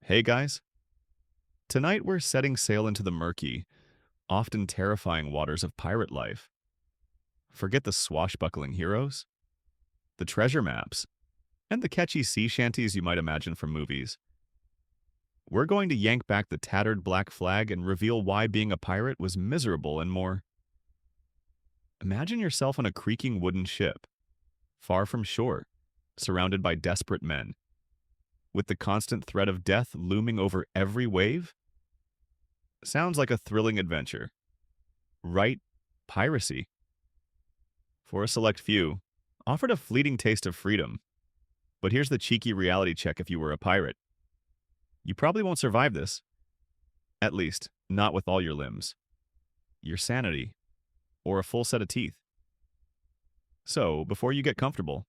Hey guys, tonight we're setting sail into the murky, often terrifying waters of pirate life. Forget the swashbuckling heroes, the treasure maps, and the catchy sea shanties you might imagine from movies. We're going to yank back the tattered black flag and reveal why being a pirate was miserable and more. Imagine yourself on a creaking wooden ship, far from shore, surrounded by desperate men, with the constant threat of death looming over every wave. Sounds like a thrilling adventure. Right? Piracy. For a select few, offered a fleeting taste of freedom. But here's the cheeky reality check if you were a pirate. You probably won't survive this. At least, not with all your limbs, your sanity, or a full set of teeth. So, before you get comfortable,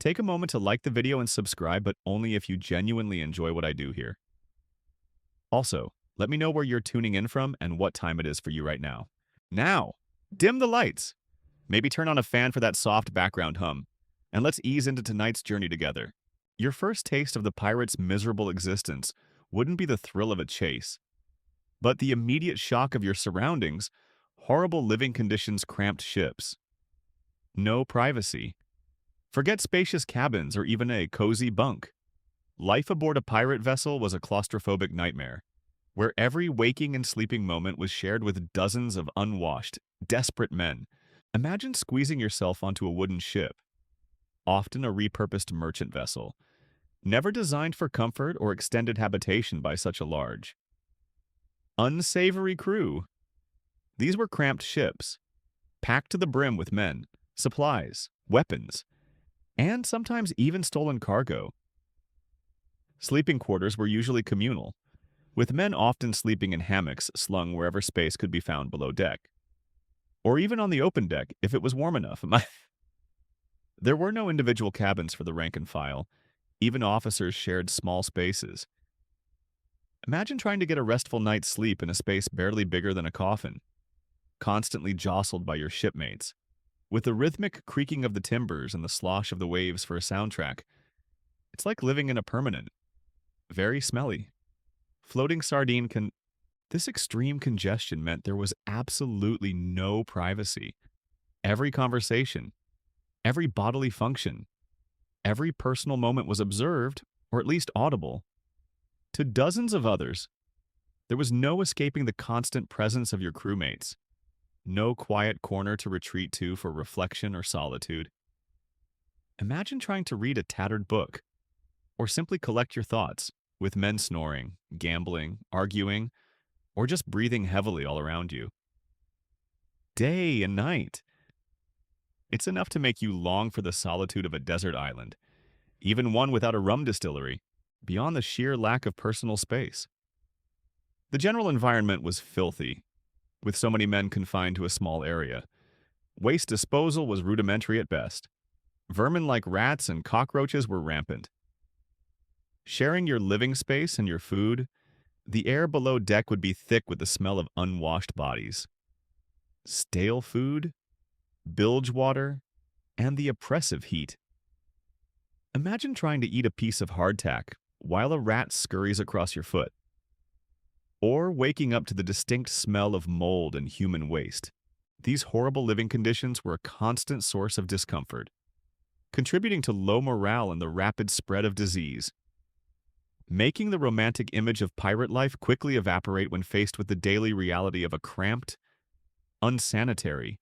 take a moment to like the video and subscribe, but only if you genuinely enjoy what I do here. Also, let me know where you're tuning in from and what time it is for you right now. Now, dim the lights. Maybe turn on a fan for that soft background hum, and let's ease into tonight's journey together. Your first taste of the pirate's miserable existence wouldn't be the thrill of a chase, but the immediate shock of your surroundings, horrible living conditions, cramped ships. No privacy. Forget spacious cabins or even a cozy bunk. Life aboard a pirate vessel was a claustrophobic nightmare, where every waking and sleeping moment was shared with dozens of unwashed, desperate men. Imagine squeezing yourself onto a wooden ship, often a repurposed merchant vessel, never designed for comfort or extended habitation by such a large, unsavory crew. These were cramped ships, packed to the brim with men, supplies, weapons, and sometimes even stolen cargo. Sleeping quarters were usually communal, with men often sleeping in hammocks slung wherever space could be found below deck, or even on the open deck if it was warm enough. There were no individual cabins for the rank and file. Even officers shared small spaces. Imagine trying to get a restful night's sleep in a space barely bigger than a coffin, constantly jostled by your shipmates, with the rhythmic creaking of the timbers and the slosh of the waves for a soundtrack. It's like living in a permanent, very smelly, floating sardine can... This extreme congestion meant there was absolutely no privacy. Every conversation, every bodily function, every personal moment was observed, or at least audible, to dozens of others. There was no escaping the constant presence of your crewmates, no quiet corner to retreat to for reflection or solitude. Imagine trying to read a tattered book, or simply collect your thoughts, with men snoring, gambling, arguing, or just breathing heavily all around you. Day and night. It's enough to make you long for the solitude of a desert island, even one without a rum distillery, beyond the sheer lack of personal space. The general environment was filthy, with so many men confined to a small area. Waste disposal was rudimentary at best. Vermin like rats and cockroaches were rampant. Sharing your living space and your food, the air below deck would be thick with the smell of unwashed bodies, stale food, bilge water, and the oppressive heat. Imagine trying to eat a piece of hardtack while a rat scurries across your foot, or waking up to the distinct smell of mold and human waste. These horrible living conditions were a constant source of discomfort, contributing to low morale and the rapid spread of disease, making the romantic image of pirate life quickly evaporate when faced with the daily reality of a cramped, unsanitary,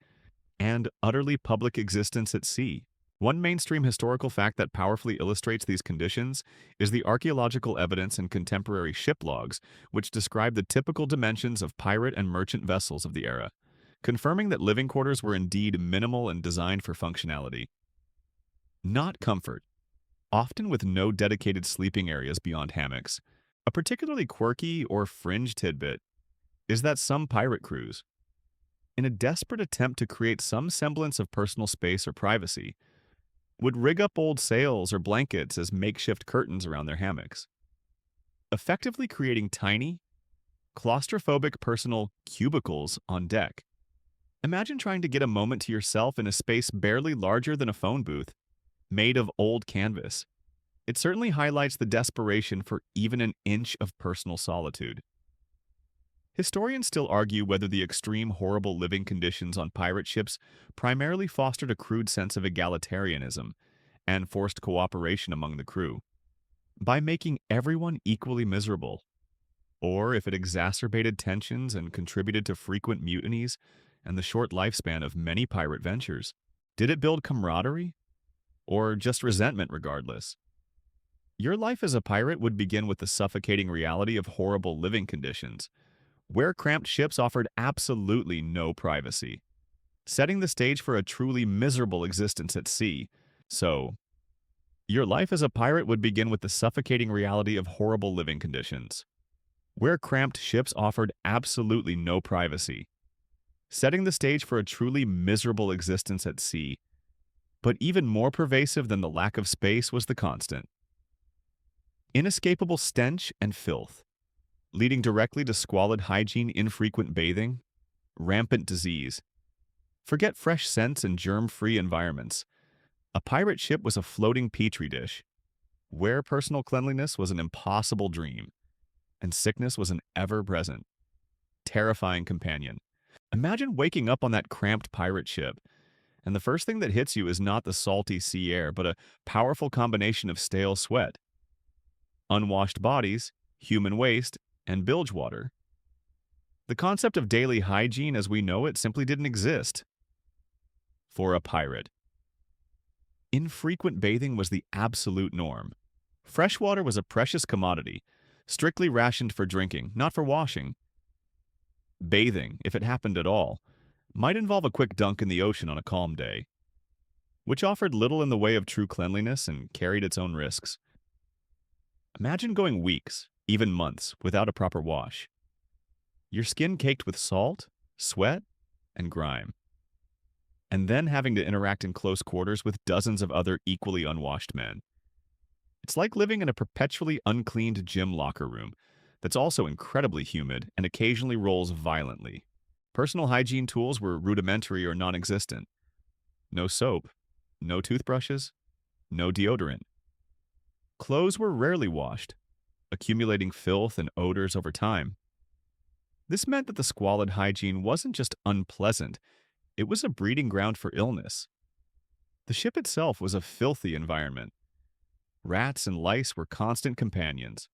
and utterly public existence at sea. One mainstream historical fact that powerfully illustrates these conditions is the archaeological evidence in contemporary ship logs, which describe the typical dimensions of pirate and merchant vessels of the era, confirming that living quarters were indeed minimal and designed for functionality, not comfort. Often with no dedicated sleeping areas beyond hammocks. A particularly quirky or fringe tidbit is that some pirate crews, in a desperate attempt to create some semblance of personal space or privacy, would rig up old sails or blankets as makeshift curtains around their hammocks, effectively creating tiny, claustrophobic personal cubicles on deck. Imagine trying to get a moment to yourself in a space barely larger than a phone booth, made of old canvas. It certainly highlights the desperation for even an inch of personal solitude. Historians still argue whether the extreme horrible living conditions on pirate ships primarily fostered a crude sense of egalitarianism and forced cooperation among the crew, by making everyone equally miserable, or if it exacerbated tensions and contributed to frequent mutinies and the short lifespan of many pirate ventures. Did it build camaraderie, or just resentment regardless? Your life as a pirate would begin with the suffocating reality of horrible living conditions, where cramped ships offered absolutely no privacy, setting the stage for a truly miserable existence at sea. So, your life as a pirate would begin with the suffocating reality of horrible living conditions, where cramped ships offered absolutely no privacy, setting the stage for a truly miserable existence at sea. But even more pervasive than the lack of space was the constant, inescapable stench and filth, leading directly to squalid hygiene, infrequent bathing, rampant disease. Forget fresh scents and germ-free environments. A pirate ship was a floating petri dish, where personal cleanliness was an impossible dream, and sickness was an ever-present, terrifying companion. Imagine waking up on that cramped pirate ship, and the first thing that hits you is not the salty sea air, but a powerful combination of stale sweat, unwashed bodies, human waste, and bilge water. The concept of daily hygiene as we know it simply didn't exist for a pirate. Infrequent bathing was the absolute norm. Fresh water was a precious commodity, strictly rationed for drinking, not for washing. Bathing, if it happened at all, might involve a quick dunk in the ocean on a calm day, which offered little in the way of true cleanliness and carried its own risks. Imagine going weeks, even months, without a proper wash. Your skin caked with salt, sweat, and grime, and then having to interact in close quarters with dozens of other equally unwashed men. It's like living in a perpetually uncleaned gym locker room that's also incredibly humid and occasionally rolls violently. Personal hygiene tools were rudimentary or non-existent. No soap, no toothbrushes, no deodorant. Clothes were rarely washed, accumulating filth and odors over time. This meant that the squalid hygiene wasn't just unpleasant, it was a breeding ground for illness. The ship itself was a filthy environment. Rats and lice were constant companions,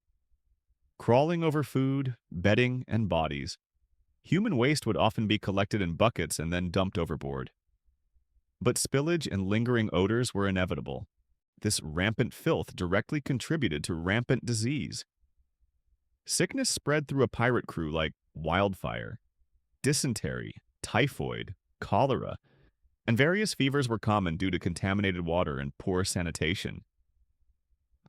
crawling over food, bedding, and bodies. Human waste would often be collected in buckets and then dumped overboard. But spillage and lingering odors were inevitable. This rampant filth directly contributed to rampant disease. Sickness spread through a pirate crew like wildfire. Dysentery, typhoid, cholera, and various fevers were common due to contaminated water and poor sanitation.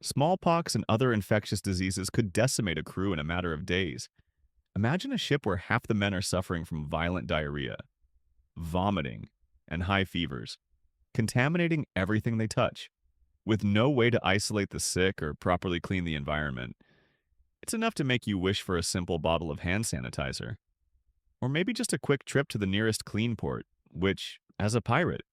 Smallpox and other infectious diseases could decimate a crew in a matter of days. Imagine a ship where half the men are suffering from violent diarrhea, vomiting, and high fevers, contaminating everything they touch, with no way to isolate the sick or properly clean the environment. It's enough to make you wish for a simple bottle of hand sanitizer, or maybe just a quick trip to the nearest clean port, which, as a pirate,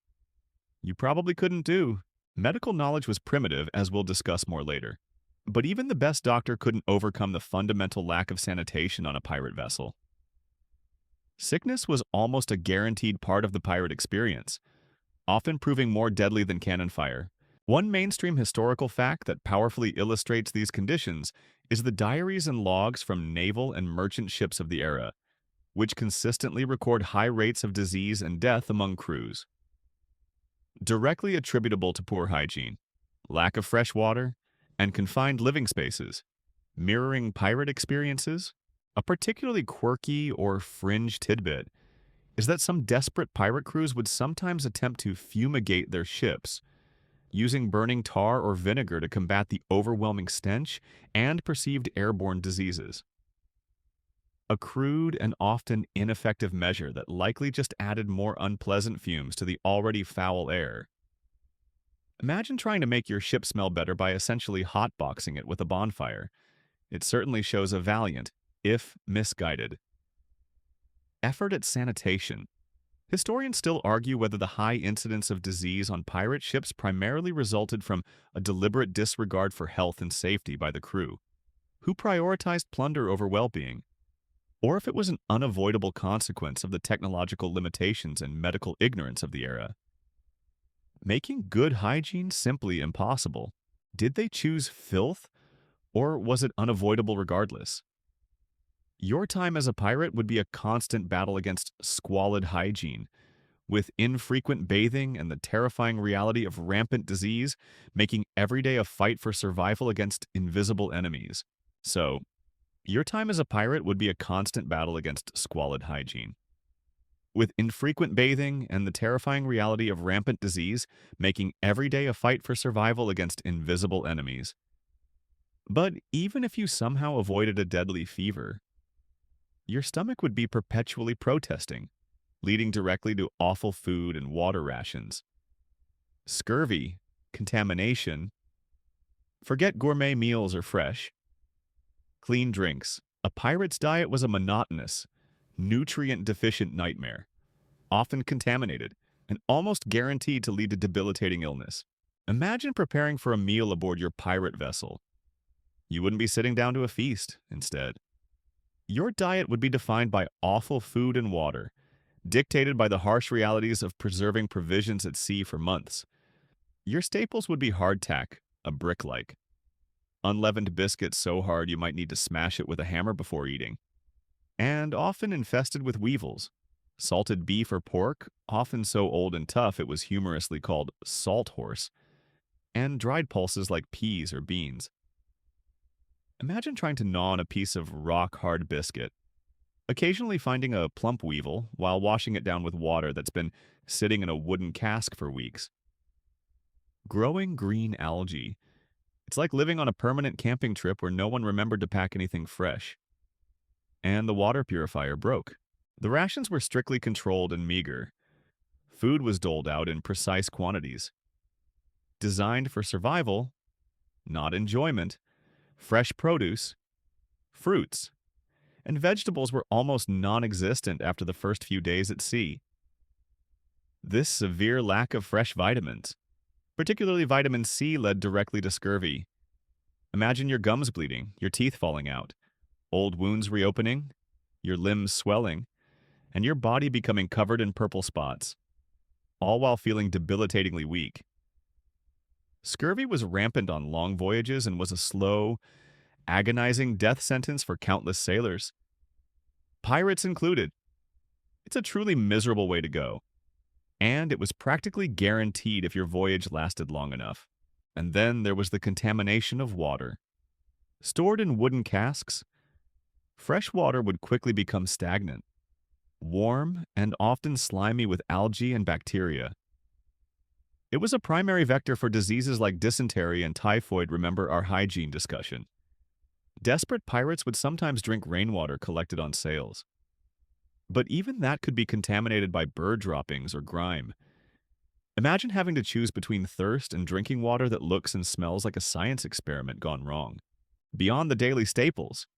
you probably couldn't do. Medical knowledge was primitive, as we'll discuss more later. But even the best doctor couldn't overcome the fundamental lack of sanitation on a pirate vessel. Sickness was almost a guaranteed part of the pirate experience, often proving more deadly than cannon fire. One mainstream historical fact that powerfully illustrates these conditions is the diaries and logs from naval and merchant ships of the era, which consistently record high rates of disease and death among crews. Directly attributable to poor hygiene, lack of fresh water, and confined living spaces, mirroring pirate experiences. A particularly quirky or fringe tidbit is that some desperate pirate crews would sometimes attempt to fumigate their ships, using burning tar or vinegar to combat the overwhelming stench and perceived airborne diseases. A crude and often ineffective measure that likely just added more unpleasant fumes to the already foul air. Imagine trying to make your ship smell better by essentially hotboxing it with a bonfire. It certainly shows a valiant, if misguided, effort at sanitation. Historians still argue whether the high incidence of disease on pirate ships primarily resulted from a deliberate disregard for health and safety by the crew, who prioritized plunder over well-being, or if it was an unavoidable consequence of the technological limitations and medical ignorance of the era. Making good hygiene simply impossible. Did they choose filth, or was it unavoidable regardless? Your time as a pirate would be a constant battle against squalid hygiene, with infrequent bathing and the terrifying reality of rampant disease making every day a fight for survival against invisible enemies. So, your time as a pirate would be a constant battle against squalid hygiene, with infrequent bathing and the terrifying reality of rampant disease making every day a fight for survival against invisible enemies. But even if you somehow avoided a deadly fever, your stomach would be perpetually protesting, leading directly to awful food and water rations. Scurvy, contamination, forget gourmet meals or fresh, clean drinks. A pirate's diet was a monotonous, nutrient-deficient nightmare, often contaminated, and almost guaranteed to lead to debilitating illness. Imagine preparing for a meal aboard your pirate vessel. You wouldn't be sitting down to a feast, instead. Your diet would be defined by awful food and water, dictated by the harsh realities of preserving provisions at sea for months. Your staples would be hardtack, a brick-like, unleavened biscuits so hard you might need to smash it with a hammer before eating, and often infested with weevils. Salted beef or pork, often so old and tough it was humorously called salt horse, and dried pulses like peas or beans. Imagine trying to gnaw on a piece of rock-hard biscuit, occasionally finding a plump weevil while washing it down with water that's been sitting in a wooden cask for weeks. Growing green algae. It's like living on a permanent camping trip where no one remembered to pack anything fresh. And the water purifier broke. The rations were strictly controlled and meager. Food was doled out in precise quantities. Designed for survival, not enjoyment, fresh produce, fruits, and vegetables were almost non-existent after the first few days at sea. This severe lack of fresh vitamins, particularly vitamin C, led directly to scurvy. Imagine your gums bleeding, your teeth falling out, old wounds reopening, your limbs swelling, and your body becoming covered in purple spots, all while feeling debilitatingly weak. Scurvy was rampant on long voyages and was a slow, agonizing death sentence for countless sailors, pirates included. It's a truly miserable way to go, and it was practically guaranteed if your voyage lasted long enough. And then there was the contamination of water. Stored in wooden casks, fresh water would quickly become stagnant, warm, and often slimy with algae and bacteria. It was a primary vector for diseases like dysentery and typhoid. Remember our hygiene discussion. Desperate pirates would sometimes drink rainwater collected on sails. But even that could be contaminated by bird droppings or grime. Imagine having to choose between thirst and drinking water that looks and smells like a science experiment gone wrong. Beyond the daily staples,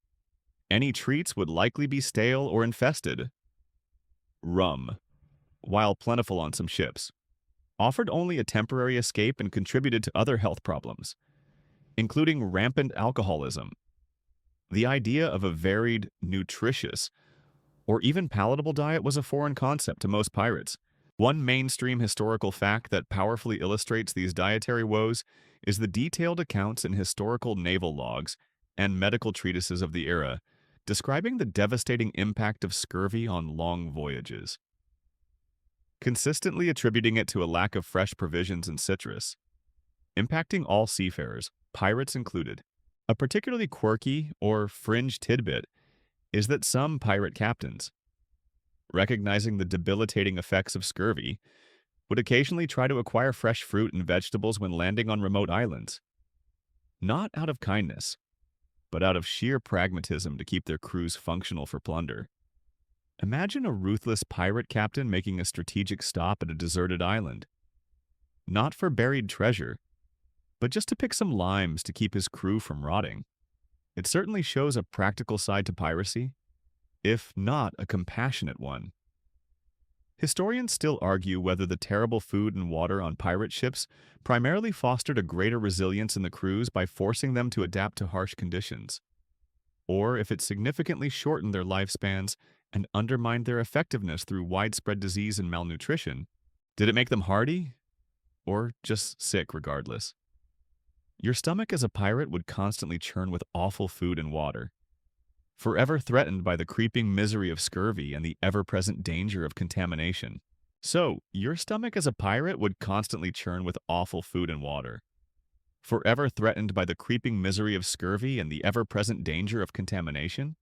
any treats would likely be stale or infested. Rum, while plentiful on some ships, offered only a temporary escape and contributed to other health problems, including rampant alcoholism. The idea of a varied, nutritious, or even palatable diet was a foreign concept to most pirates. One mainstream historical fact that powerfully illustrates these dietary woes is the detailed accounts in historical naval logs and medical treatises of the era, describing the devastating impact of scurvy on long voyages, consistently attributing it to a lack of fresh provisions and citrus, impacting all seafarers, pirates included. A particularly quirky or fringe tidbit is that some pirate captains, recognizing the debilitating effects of scurvy, would occasionally try to acquire fresh fruit and vegetables when landing on remote islands. Not out of kindness, but out of sheer pragmatism to keep their crews functional for plunder. Imagine a ruthless pirate captain making a strategic stop at a deserted island, not for buried treasure, but just to pick some limes to keep his crew from rotting. It certainly shows a practical side to piracy, if not a compassionate one. Historians still argue whether the terrible food and water on pirate ships primarily fostered a greater resilience in the crews by forcing them to adapt to harsh conditions, or if it significantly shortened their lifespans and undermined their effectiveness through widespread disease and malnutrition. Did it make them hardy, or just sick regardless? Your stomach as a pirate would constantly churn with awful food and water, forever threatened by the creeping misery of scurvy and the ever-present danger of contamination. So, your stomach as a pirate would constantly churn with awful food and water, forever threatened by the creeping misery of scurvy and the ever-present danger of contamination?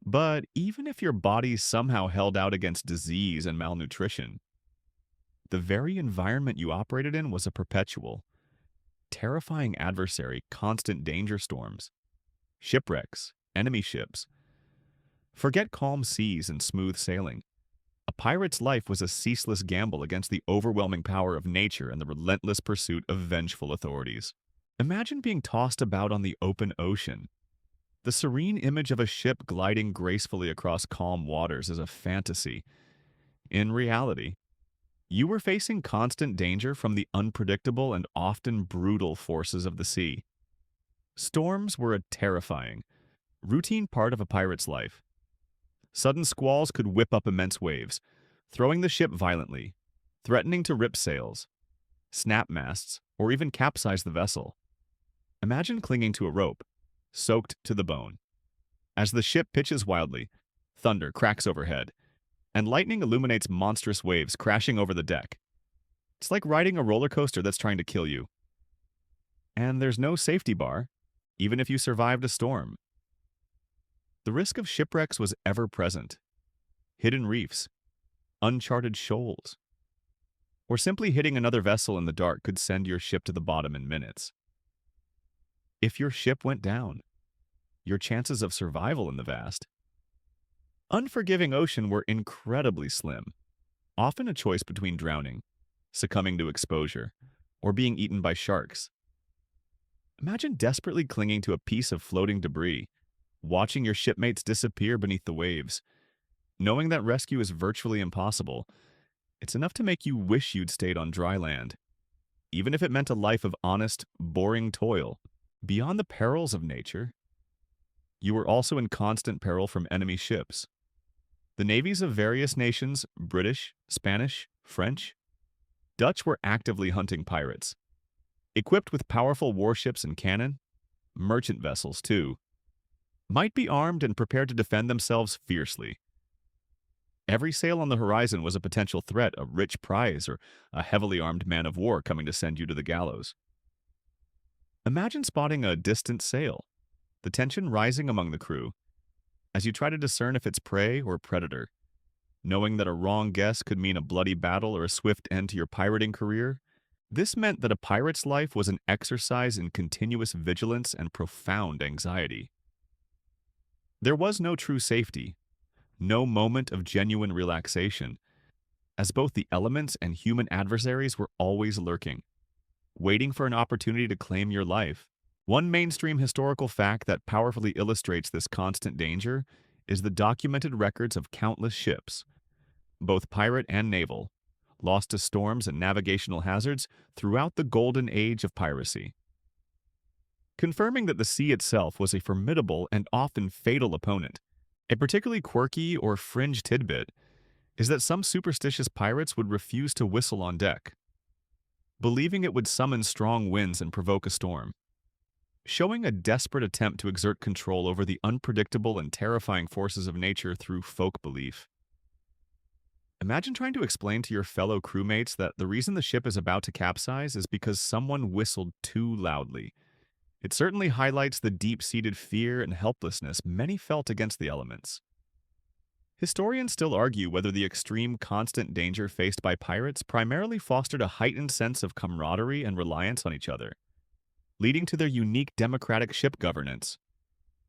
But even if your body somehow held out against disease and malnutrition, the very environment you operated in was a perpetual, terrifying adversary, constant danger storms, shipwrecks, enemy ships. Forget calm seas and smooth sailing. A pirate's life was a ceaseless gamble against the overwhelming power of nature and the relentless pursuit of vengeful authorities. Imagine being tossed about on the open ocean. The serene image of a ship gliding gracefully across calm waters is a fantasy. In reality, you were facing constant danger from the unpredictable and often brutal forces of the sea. Storms were a terrifying, routine part of a pirate's life. Sudden squalls could whip up immense waves, throwing the ship violently, threatening to rip sails, snap masts, or even capsize the vessel. Imagine clinging to a rope, soaked to the bone. As the ship pitches wildly, thunder cracks overhead, and lightning illuminates monstrous waves crashing over the deck. It's like riding a roller coaster that's trying to kill you. And there's no safety bar, even if you survived a storm. The risk of shipwrecks was ever present. Hidden reefs, uncharted shoals, or simply hitting another vessel in the dark could send your ship to the bottom in minutes. If your ship went down, your chances of survival in the vast, unforgiving ocean were incredibly slim, often a choice between drowning, succumbing to exposure, or being eaten by sharks. Imagine desperately clinging to a piece of floating debris, watching your shipmates disappear beneath the waves. Knowing that rescue is virtually impossible, it's enough to make you wish you'd stayed on dry land, even if it meant a life of honest, boring toil. Beyond the perils of nature, you were also in constant peril from enemy ships. The navies of various nations, British, Spanish, French, Dutch, were actively hunting pirates. Equipped with powerful warships and cannon, merchant vessels, too, might be armed and prepared to defend themselves fiercely. Every sail on the horizon was a potential threat, a rich prize, or a heavily armed man of war coming to send you to the gallows. Imagine spotting a distant sail, the tension rising among the crew, as you try to discern if it's prey or predator, knowing that a wrong guess could mean a bloody battle or a swift end to your pirating career. This meant that a pirate's life was an exercise in continuous vigilance and profound anxiety. There was no true safety, no moment of genuine relaxation, as both the elements and human adversaries were always lurking, waiting for an opportunity to claim your life. One mainstream historical fact that powerfully illustrates this constant danger is the documented records of countless ships, both pirate and naval, lost to storms and navigational hazards throughout the golden age of piracy. Confirming that the sea itself was a formidable and often fatal opponent. A particularly quirky or fringe tidbit is that some superstitious pirates would refuse to whistle on deck, believing it would summon strong winds and provoke a storm, showing a desperate attempt to exert control over the unpredictable and terrifying forces of nature through folk belief. Imagine trying to explain to your fellow crewmates that the reason the ship is about to capsize is because someone whistled too loudly. It certainly highlights the deep-seated fear and helplessness many felt against the elements. Historians still argue whether the extreme constant danger faced by pirates primarily fostered a heightened sense of camaraderie and reliance on each other, leading to their unique democratic ship governance,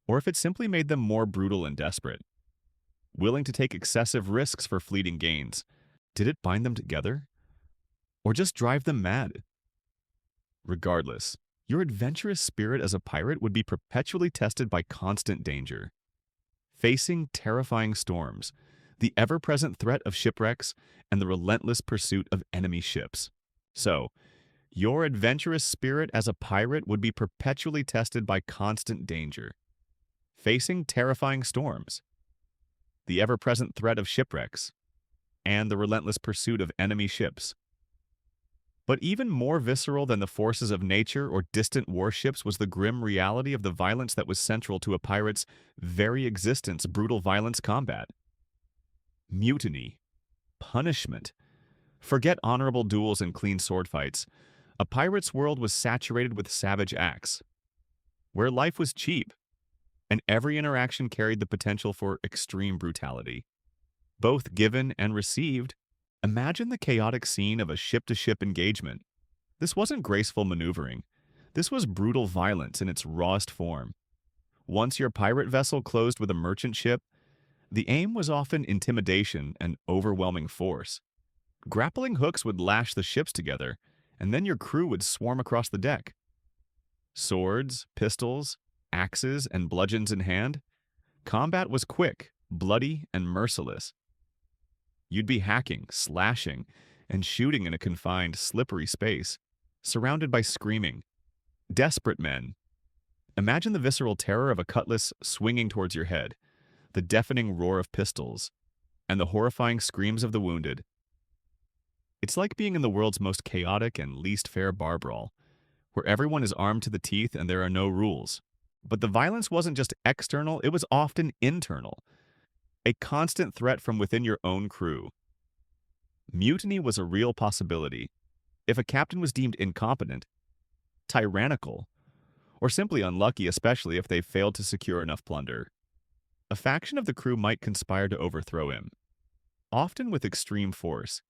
or if it simply made them more brutal and desperate, willing to take excessive risks for fleeting gains. Did it bind them together, or just drive them mad? Regardless, your adventurous spirit as a pirate would be perpetually tested by constant danger. Facing terrifying storms, the ever-present threat of shipwrecks, and the relentless pursuit of enemy ships. So, your adventurous spirit as a pirate would be perpetually tested by constant danger, facing terrifying storms, the ever-present threat of shipwrecks, and the relentless pursuit of enemy ships. But even more visceral than the forces of nature or distant warships was the grim reality of the violence that was central to a pirate's very existence: brutal violence, combat, mutiny, punishment. Forget honorable duels and clean sword fights. A pirate's world was saturated with savage acts, where life was cheap, and every interaction carried the potential for extreme brutality, both given and received. Imagine the chaotic scene of a ship-to-ship engagement. This wasn't graceful maneuvering. This was brutal violence in its rawest form. Once your pirate vessel closed with a merchant ship, the aim was often intimidation and overwhelming force. Grappling hooks would lash the ships together, and then your crew would swarm across the deck. Swords, pistols, axes, and bludgeons in hand, combat was quick, bloody, and merciless. You'd be hacking, slashing, and shooting in a confined, slippery space, surrounded by screaming, desperate men. Imagine the visceral terror of a cutlass swinging towards your head, the deafening roar of pistols, and the horrifying screams of the wounded. It's like being in the world's most chaotic and least fair bar brawl, where everyone is armed to the teeth and there are no rules. But the violence wasn't just external, it was often internal, a constant threat from within your own crew. Mutiny was a real possibility. If a captain was deemed incompetent, tyrannical, or simply unlucky, especially if they failed to secure enough plunder, a faction of the crew might conspire to overthrow him, often with extreme force.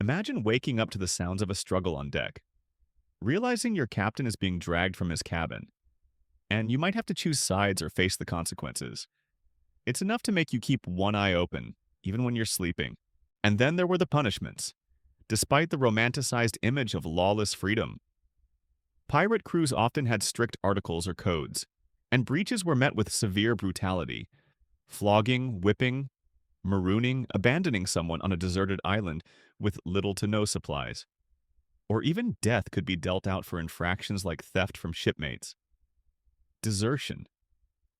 Imagine waking up to the sounds of a struggle on deck, realizing your captain is being dragged from his cabin, and you might have to choose sides or face the consequences. It's enough to make you keep one eye open, even when you're sleeping. And then there were the punishments. Despite the romanticized image of lawless freedom, pirate crews often had strict articles or codes, and breaches were met with severe brutality: flogging, whipping, marooning, abandoning someone on a deserted island with little to no supplies. Or even death could be dealt out for infractions like theft from shipmates, desertion,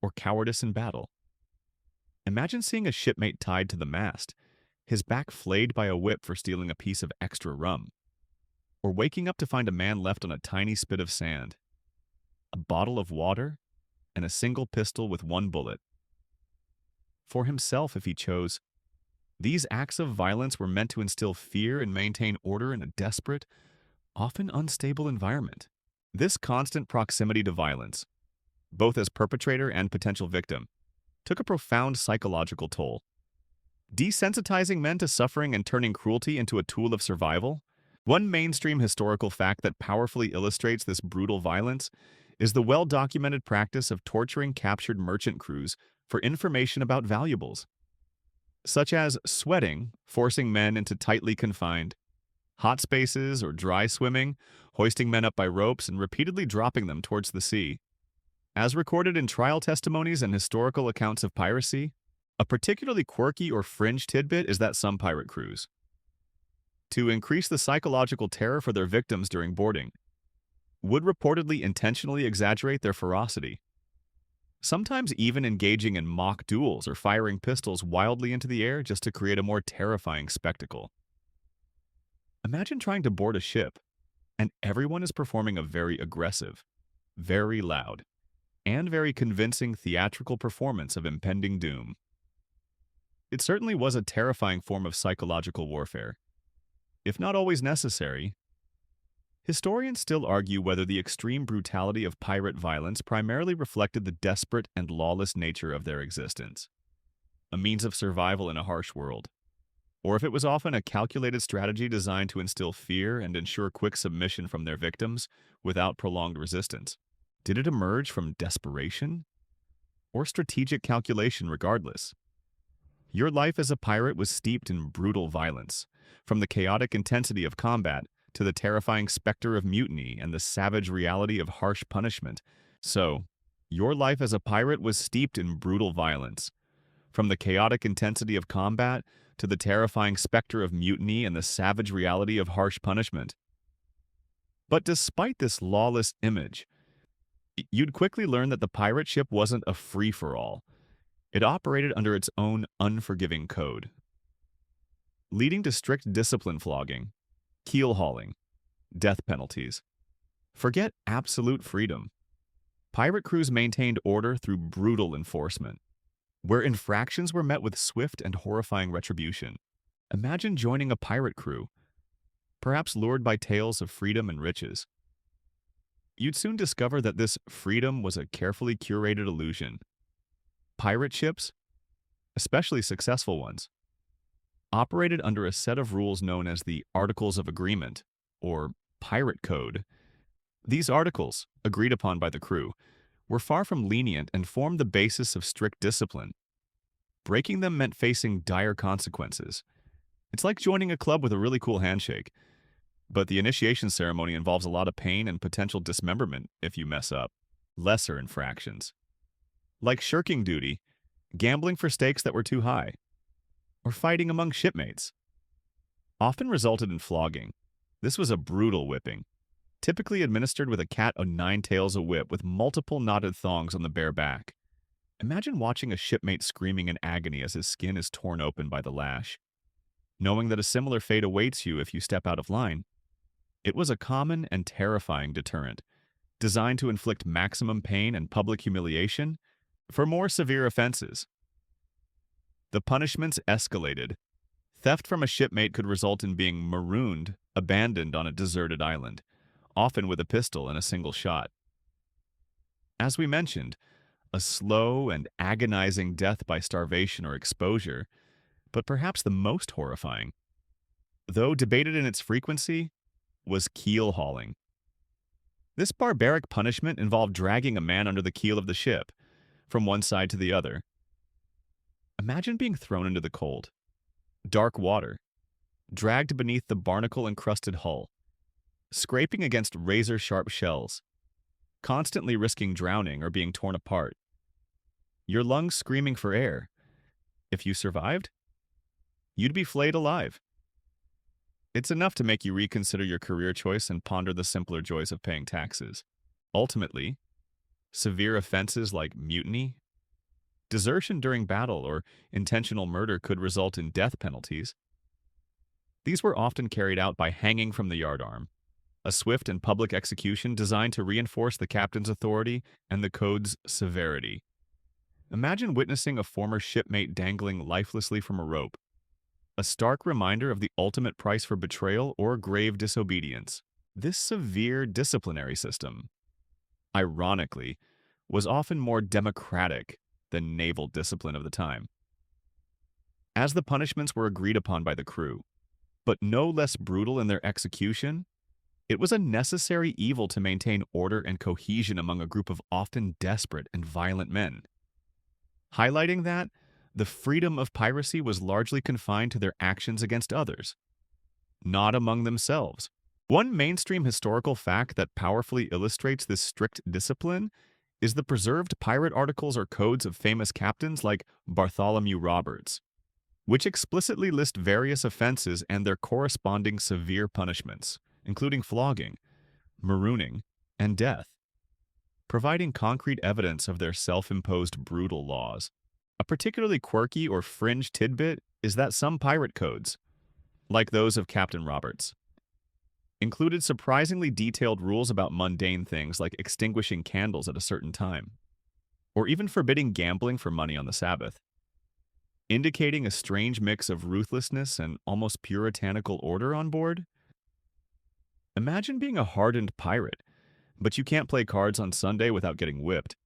or cowardice in battle. Imagine seeing a shipmate tied to the mast, his back flayed by a whip for stealing a piece of extra rum, or waking up to find a man left on a tiny spit of sand, a bottle of water, and a single pistol with one bullet. For himself, if he chose. These acts of violence were meant to instill fear and maintain order in a desperate, often unstable environment. This constant proximity to violence, both as perpetrator and potential victim, took a profound psychological toll, desensitizing men to suffering and turning cruelty into a tool of survival. One mainstream historical fact that powerfully illustrates this brutal violence is the well-documented practice of torturing captured merchant crews for information about valuables, such as sweating, forcing men into tightly confined hot spaces, or dry swimming, hoisting men up by ropes and repeatedly dropping them towards the sea. As recorded in trial testimonies and historical accounts of piracy, a particularly quirky or fringe tidbit is that some pirate crews, to increase the psychological terror for their victims during boarding, would reportedly intentionally exaggerate their ferocity, sometimes even engaging in mock duels or firing pistols wildly into the air just to create a more terrifying spectacle. Imagine trying to board a ship, and everyone is performing a very aggressive, very loud, and very convincing theatrical performance of impending doom. It certainly was a terrifying form of psychological warfare, if not always necessary. Historians still argue whether the extreme brutality of pirate violence primarily reflected the desperate and lawless nature of their existence, a means of survival in a harsh world, or if it was often a calculated strategy designed to instill fear and ensure quick submission from their victims without prolonged resistance. Did it emerge from desperation or strategic calculation? Regardless, your life as a pirate was steeped in brutal violence, from the chaotic intensity of combat to the terrifying specter of mutiny and the savage reality of harsh punishment. So, your life as a pirate was steeped in brutal violence, from the chaotic intensity of combat to the terrifying specter of mutiny and the savage reality of harsh punishment. But despite this lawless image, you'd quickly learn that the pirate ship wasn't a free-for-all. It operated under its own unforgiving code, leading to strict discipline flogging, keel hauling, death penalties. Forget absolute freedom. Pirate crews maintained order through brutal enforcement, where infractions were met with swift and horrifying retribution. Imagine joining a pirate crew, perhaps lured by tales of freedom and riches. You'd soon discover that this freedom was a carefully curated illusion. Pirate ships, especially successful ones, operated under a set of rules known as the Articles of Agreement, or Pirate Code. These articles, agreed upon by the crew, were far from lenient and formed the basis of strict discipline. Breaking them meant facing dire consequences. It's like joining a club with a really cool handshake, but the initiation ceremony involves a lot of pain and potential dismemberment if you mess up. Lesser infractions, like shirking duty, gambling for stakes that were too high, or fighting among shipmates, often resulted in flogging. This was a brutal whipping, typically administered with a cat o' nine tails a whip with multiple knotted thongs on the bare back. Imagine watching a shipmate screaming in agony as his skin is torn open by the lash, knowing that a similar fate awaits you if you step out of line. It was a common and terrifying deterrent, designed to inflict maximum pain and public humiliation for more severe offenses. The punishments escalated. Theft from a shipmate could result in being marooned, abandoned on a deserted island, often with a pistol and a single shot. As we mentioned, a slow and agonizing death by starvation or exposure, but perhaps the most horrifying, though debated in its frequency, was keel hauling. This barbaric punishment involved dragging a man under the keel of the ship, from one side to the other. Imagine being thrown into the cold, dark water, dragged beneath the barnacle-encrusted hull, scraping against razor-sharp shells, constantly risking drowning or being torn apart. Your lungs screaming for air. If you survived, you'd be flayed alive. It's enough to make you reconsider your career choice and ponder the simpler joys of paying taxes. Ultimately, severe offenses like mutiny, desertion during battle, or intentional murder could result in death penalties. These were often carried out by hanging from the yardarm, a swift and public execution designed to reinforce the captain's authority and the code's severity. Imagine witnessing a former shipmate dangling lifelessly from a rope, a stark reminder of the ultimate price for betrayal or grave disobedience. This severe disciplinary system, ironically, was often more democratic than naval discipline of the time, as the punishments were agreed upon by the crew. But no less brutal in their execution, it was a necessary evil to maintain order and cohesion among a group of often desperate and violent men. Highlighting that, the freedom of piracy was largely confined to their actions against others, not among themselves. One mainstream historical fact that powerfully illustrates this strict discipline is the preserved pirate articles or codes of famous captains like Bartholomew Roberts, which explicitly list various offenses and their corresponding severe punishments, including flogging, marooning, and death, providing concrete evidence of their self-imposed brutal laws. A particularly quirky or fringe tidbit is that some pirate codes, like those of Captain Roberts, included surprisingly detailed rules about mundane things like extinguishing candles at a certain time, or even forbidding gambling for money on the Sabbath, indicating a strange mix of ruthlessness and almost puritanical order on board. Imagine being a hardened pirate, but you can't play cards on Sunday without getting whipped.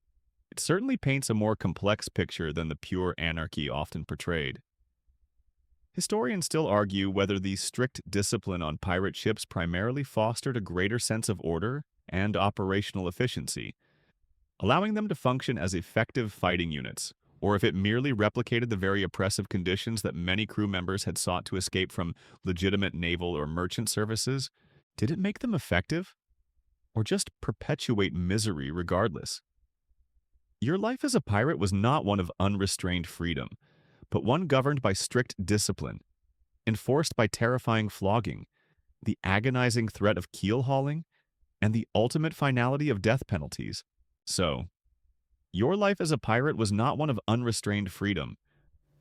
It certainly paints a more complex picture than the pure anarchy often portrayed. Historians still argue whether the strict discipline on pirate ships primarily fostered a greater sense of order and operational efficiency, allowing them to function as effective fighting units, or if it merely replicated the very oppressive conditions that many crew members had sought to escape from legitimate naval or merchant services. Did it make them effective, or just perpetuate misery regardless? Your life as a pirate was not one of unrestrained freedom, but one governed by strict discipline, enforced by terrifying flogging, the agonizing threat of keel hauling, and the ultimate finality of death penalties. So, your life as a pirate was not one of unrestrained freedom,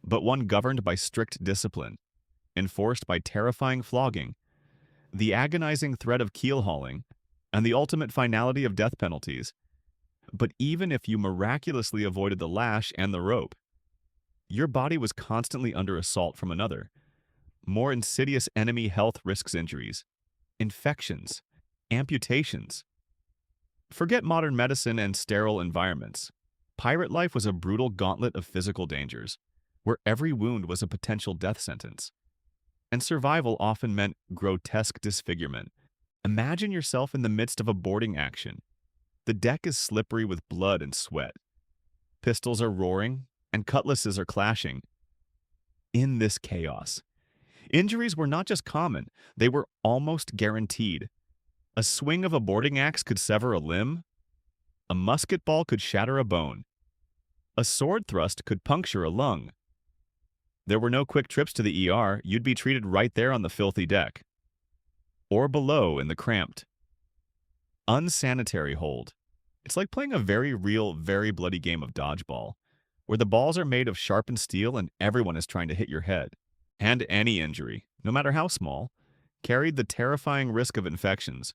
but one governed by strict discipline, enforced by terrifying flogging, the agonizing threat of keel hauling, and the ultimate finality of death penalties. But even if you miraculously avoided the lash and the rope, your body was constantly under assault from another, more insidious enemy. Health risks injuries, infections, amputations. Forget modern medicine and sterile environments. Pirate life was a brutal gauntlet of physical dangers, where every wound was a potential death sentence. And survival often meant grotesque disfigurement. Imagine yourself in the midst of a boarding action. The deck is slippery with blood and sweat. Pistols are roaring, and cutlasses are clashing. In this chaos, injuries were not just common, they were almost guaranteed. A swing of a boarding axe could sever a limb. A musket ball could shatter a bone. A sword thrust could puncture a lung. There were no quick trips to the ER, you'd be treated right there on the filthy deck. Or below in the cramped, unsanitary hold. It's like playing a very real, very bloody game of dodgeball, where the balls are made of sharpened steel and everyone is trying to hit your head. And any injury, no matter how small, carried the terrifying risk of infections.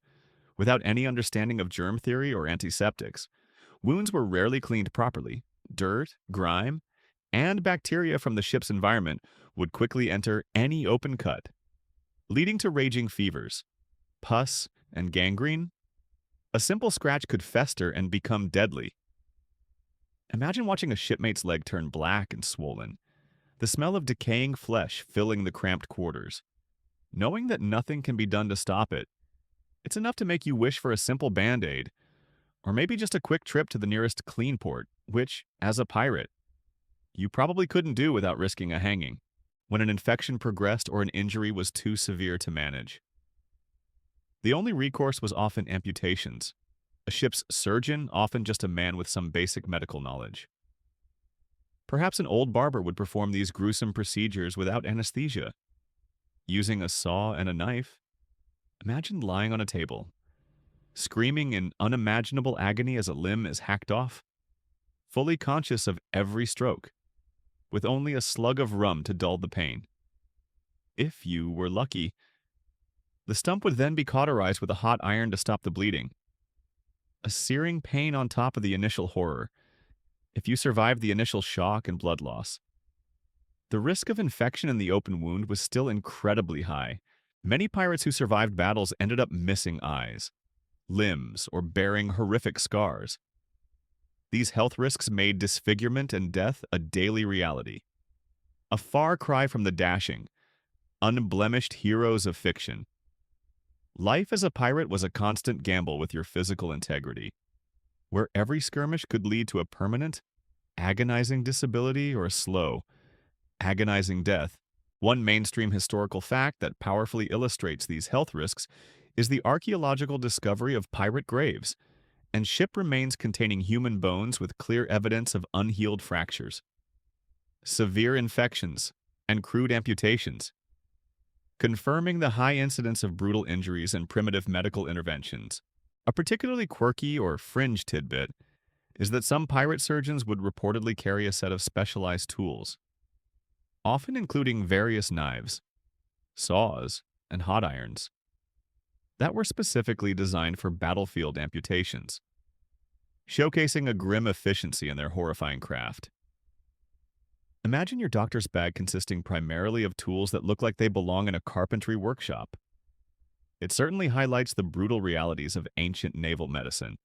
Without any understanding of germ theory or antiseptics, wounds were rarely cleaned properly. Dirt, grime, and bacteria from the ship's environment would quickly enter any open cut, leading to raging fevers, pus, and gangrene. A simple scratch could fester and become deadly. Imagine watching a shipmate's leg turn black and swollen, the smell of decaying flesh filling the cramped quarters. Knowing that nothing can be done to stop it, it's enough to make you wish for a simple band-aid, or maybe just a quick trip to the nearest clean port, which, as a pirate, you probably couldn't do without risking a hanging, when an infection progressed or an injury was too severe to manage. The only recourse was often amputations. A ship's surgeon, often just a man with some basic medical knowledge. Perhaps an old barber would perform these gruesome procedures without anesthesia. Using a saw and a knife, imagine lying on a table, screaming in unimaginable agony as a limb is hacked off, fully conscious of every stroke, with only a slug of rum to dull the pain. If you were lucky, the stump would then be cauterized with a hot iron to stop the bleeding. A searing pain on top of the initial horror, if you survived the initial shock and blood loss. The risk of infection in the open wound was still incredibly high. Many pirates who survived battles ended up missing eyes, limbs, or bearing horrific scars. These health risks made disfigurement and death a daily reality. A far cry from the dashing, unblemished heroes of fiction. Life as a pirate was a constant gamble with your physical integrity, where every skirmish could lead to a permanent, agonizing disability or a slow, agonizing death. One mainstream historical fact that powerfully illustrates these health risks is the archaeological discovery of pirate graves and ship remains containing human bones with clear evidence of unhealed fractures, severe infections, and crude amputations, confirming the high incidence of brutal injuries and primitive medical interventions. A particularly quirky or fringe tidbit is that some pirate surgeons would reportedly carry a set of specialized tools, often including various knives, saws, and hot irons, that were specifically designed for battlefield amputations, showcasing a grim efficiency in their horrifying craft. Imagine your doctor's bag consisting primarily of tools that look like they belong in a carpentry workshop. It certainly highlights the brutal realities of ancient naval medicine.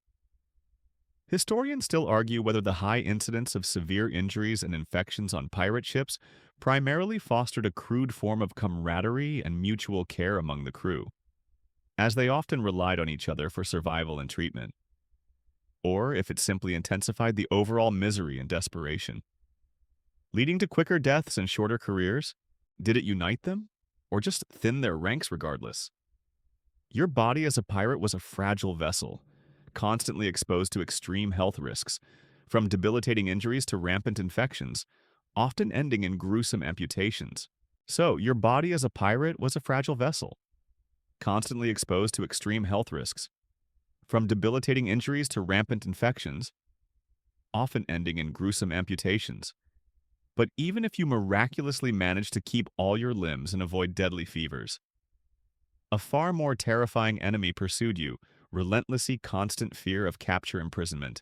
Historians still argue whether the high incidence of severe injuries and infections on pirate ships primarily fostered a crude form of camaraderie and mutual care among the crew, as they often relied on each other for survival and treatment, or if it simply intensified the overall misery and desperation. Leading to quicker deaths and shorter careers, did it unite them, or just thin their ranks regardless? Your body as a pirate was a fragile vessel, constantly exposed to extreme health risks, from debilitating injuries to rampant infections, often ending in gruesome amputations. So, your body as a pirate was a fragile vessel, constantly exposed to extreme health risks, from debilitating injuries to rampant infections, often ending in gruesome amputations. But even if you miraculously managed to keep all your limbs and avoid deadly fevers, a far more terrifying enemy pursued you, relentlessly constant fear of capture imprisonment.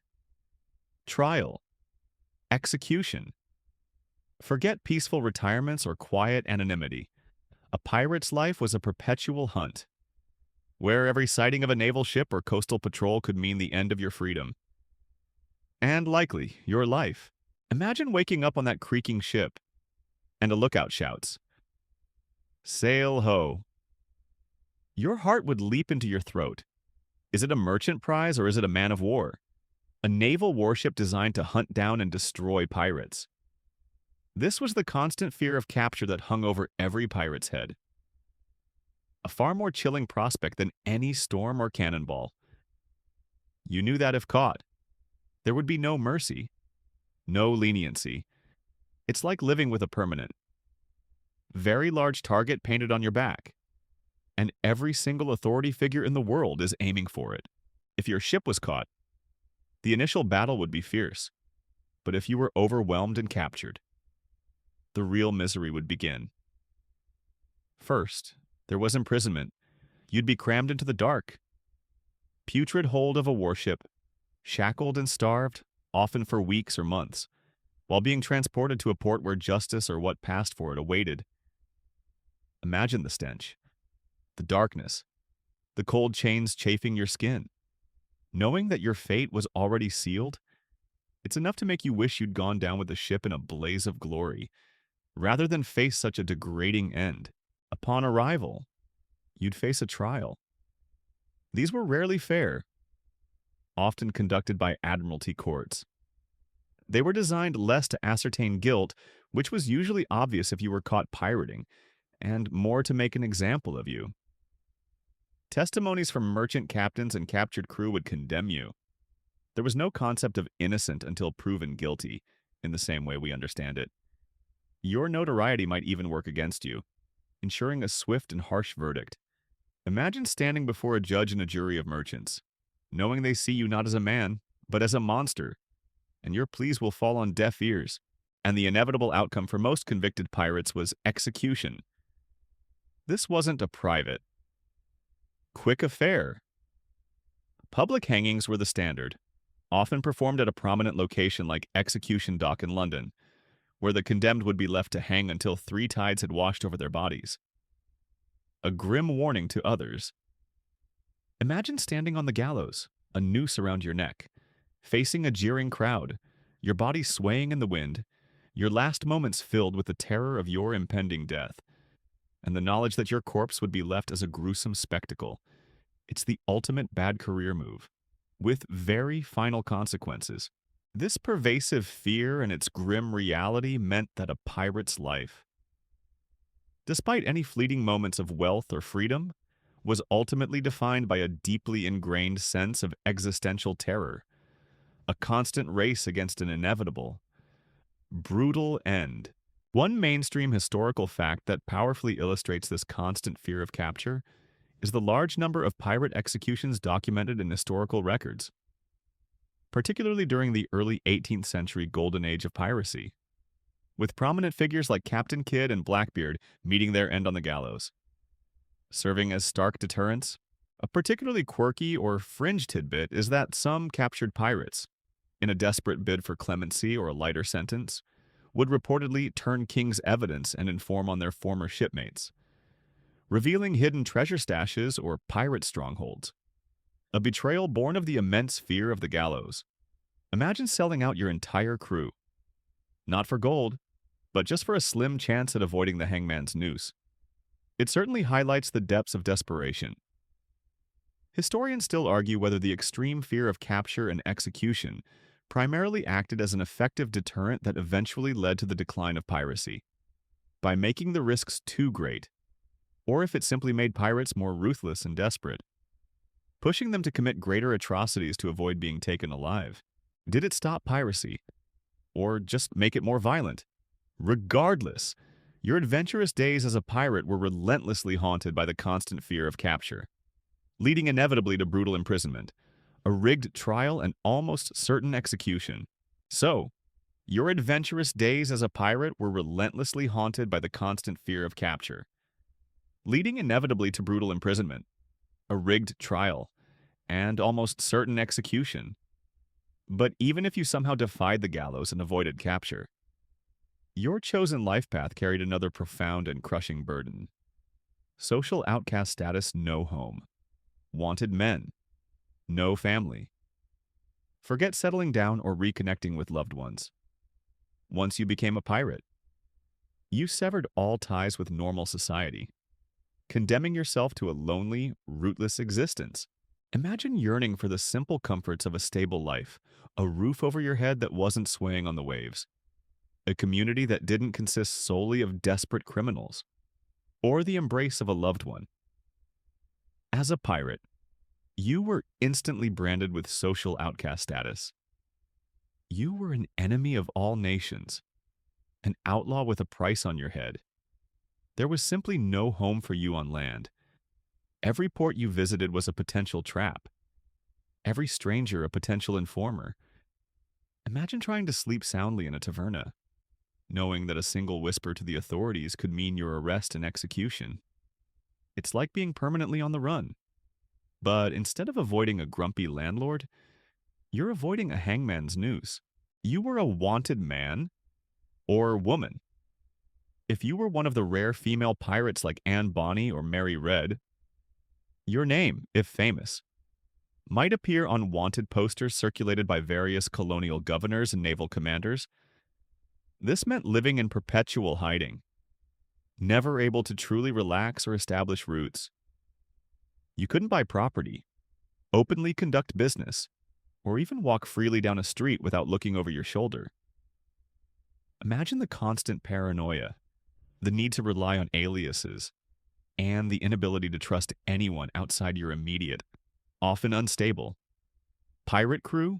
Trial. Execution. Forget peaceful retirements or quiet anonymity. A pirate's life was a perpetual hunt, where every sighting of a naval ship or coastal patrol could mean the end of your freedom. And likely, your life. Imagine waking up on that creaking ship, and a lookout shouts, "Sail ho!" Your heart would leap into your throat. Is it a merchant prize or is it a man of war? A naval warship designed to hunt down and destroy pirates. This was the constant fear of capture that hung over every pirate's head. A far more chilling prospect than any storm or cannonball. You knew that if caught, there would be no mercy, no leniency. It's like living with a permanent, very large target painted on your back, and every single authority figure in the world is aiming for it. If your ship was caught, the initial battle would be fierce, but if you were overwhelmed and captured, the real misery would begin. First, there was imprisonment. You'd be crammed into the dark, putrid hold of a warship, shackled and starved, often for weeks or months, while being transported to a port where justice or what passed for it awaited. Imagine the stench, the darkness, the cold chains chafing your skin. Knowing that your fate was already sealed, it's enough to make you wish you'd gone down with the ship in a blaze of glory, rather than face such a degrading end. Upon arrival, you'd face a trial. These were rarely fair, often conducted by admiralty courts. They were designed less to ascertain guilt, which was usually obvious if you were caught pirating, and more to make an example of you. Testimonies from merchant captains and captured crew would condemn you. There was no concept of innocent until proven guilty, in the same way we understand it. Your notoriety might even work against you, ensuring a swift and harsh verdict. Imagine standing before a judge and a jury of merchants, knowing they see you not as a man, but as a monster, and your pleas will fall on deaf ears, and the inevitable outcome for most convicted pirates was execution. This wasn't a private, quick affair. Public hangings were the standard, often performed at a prominent location like Execution Dock in London, where the condemned would be left to hang until three tides had washed over their bodies. A grim warning to others. Imagine standing on the gallows, a noose around your neck, facing a jeering crowd, your body swaying in the wind, your last moments filled with the terror of your impending death, and the knowledge that your corpse would be left as a gruesome spectacle. It's the ultimate bad career move, with very final consequences. This pervasive fear and its grim reality meant that a pirate's life, despite any fleeting moments of wealth or freedom, was ultimately defined by a deeply ingrained sense of existential terror, a constant race against an inevitable, brutal end. One mainstream historical fact that powerfully illustrates this constant fear of capture is the large number of pirate executions documented in historical records, particularly during the early 18th century golden age of piracy, with prominent figures like Captain Kidd and Blackbeard meeting their end on the gallows. Serving as stark deterrents, a particularly quirky or fringe tidbit is that some captured pirates, in a desperate bid for clemency or a lighter sentence, would reportedly turn king's evidence and inform on their former shipmates, revealing hidden treasure stashes or pirate strongholds. A betrayal born of the immense fear of the gallows. Imagine selling out your entire crew, not for gold, but just for a slim chance at avoiding the hangman's noose. It certainly highlights the depths of desperation. Historians still argue whether the extreme fear of capture and execution primarily acted as an effective deterrent that eventually led to the decline of piracy, by making the risks too great, or if it simply made pirates more ruthless and desperate, pushing them to commit greater atrocities to avoid being taken alive. Did it stop piracy, or just make it more violent? Regardless, your adventurous days as a pirate were relentlessly haunted by the constant fear of capture, leading inevitably to brutal imprisonment, a rigged trial, and almost certain execution. So, your adventurous days as a pirate were relentlessly haunted by the constant fear of capture, leading inevitably to brutal imprisonment, a rigged trial, and almost certain execution. But even if you somehow defied the gallows and avoided capture, your chosen life path carried another profound and crushing burden. Social outcast status, no home. Wanted men, no family. Forget settling down or reconnecting with loved ones. Once you became a pirate, you severed all ties with normal society, condemning yourself to a lonely, rootless existence. Imagine yearning for the simple comforts of a stable life, a roof over your head that wasn't swaying on the waves, a community that didn't consist solely of desperate criminals, or the embrace of a loved one. As a pirate, you were instantly branded with social outcast status. You were an enemy of all nations, an outlaw with a price on your head. There was simply no home for you on land. Every port you visited was a potential trap. Every stranger a potential informer. Imagine trying to sleep soundly in a taverna, knowing that a single whisper to the authorities could mean your arrest and execution. It's like being permanently on the run. But instead of avoiding a grumpy landlord, you're avoiding a hangman's noose. You were a wanted man or woman. If you were one of the rare female pirates like Anne Bonny or Mary Red, your name, if famous, might appear on wanted posters circulated by various colonial governors and naval commanders. This meant living in perpetual hiding, never able to truly relax or establish roots. You couldn't buy property, openly conduct business, or even walk freely down a street without looking over your shoulder. Imagine the constant paranoia, the need to rely on aliases, and the inability to trust anyone outside your immediate, often unstable, pirate crew.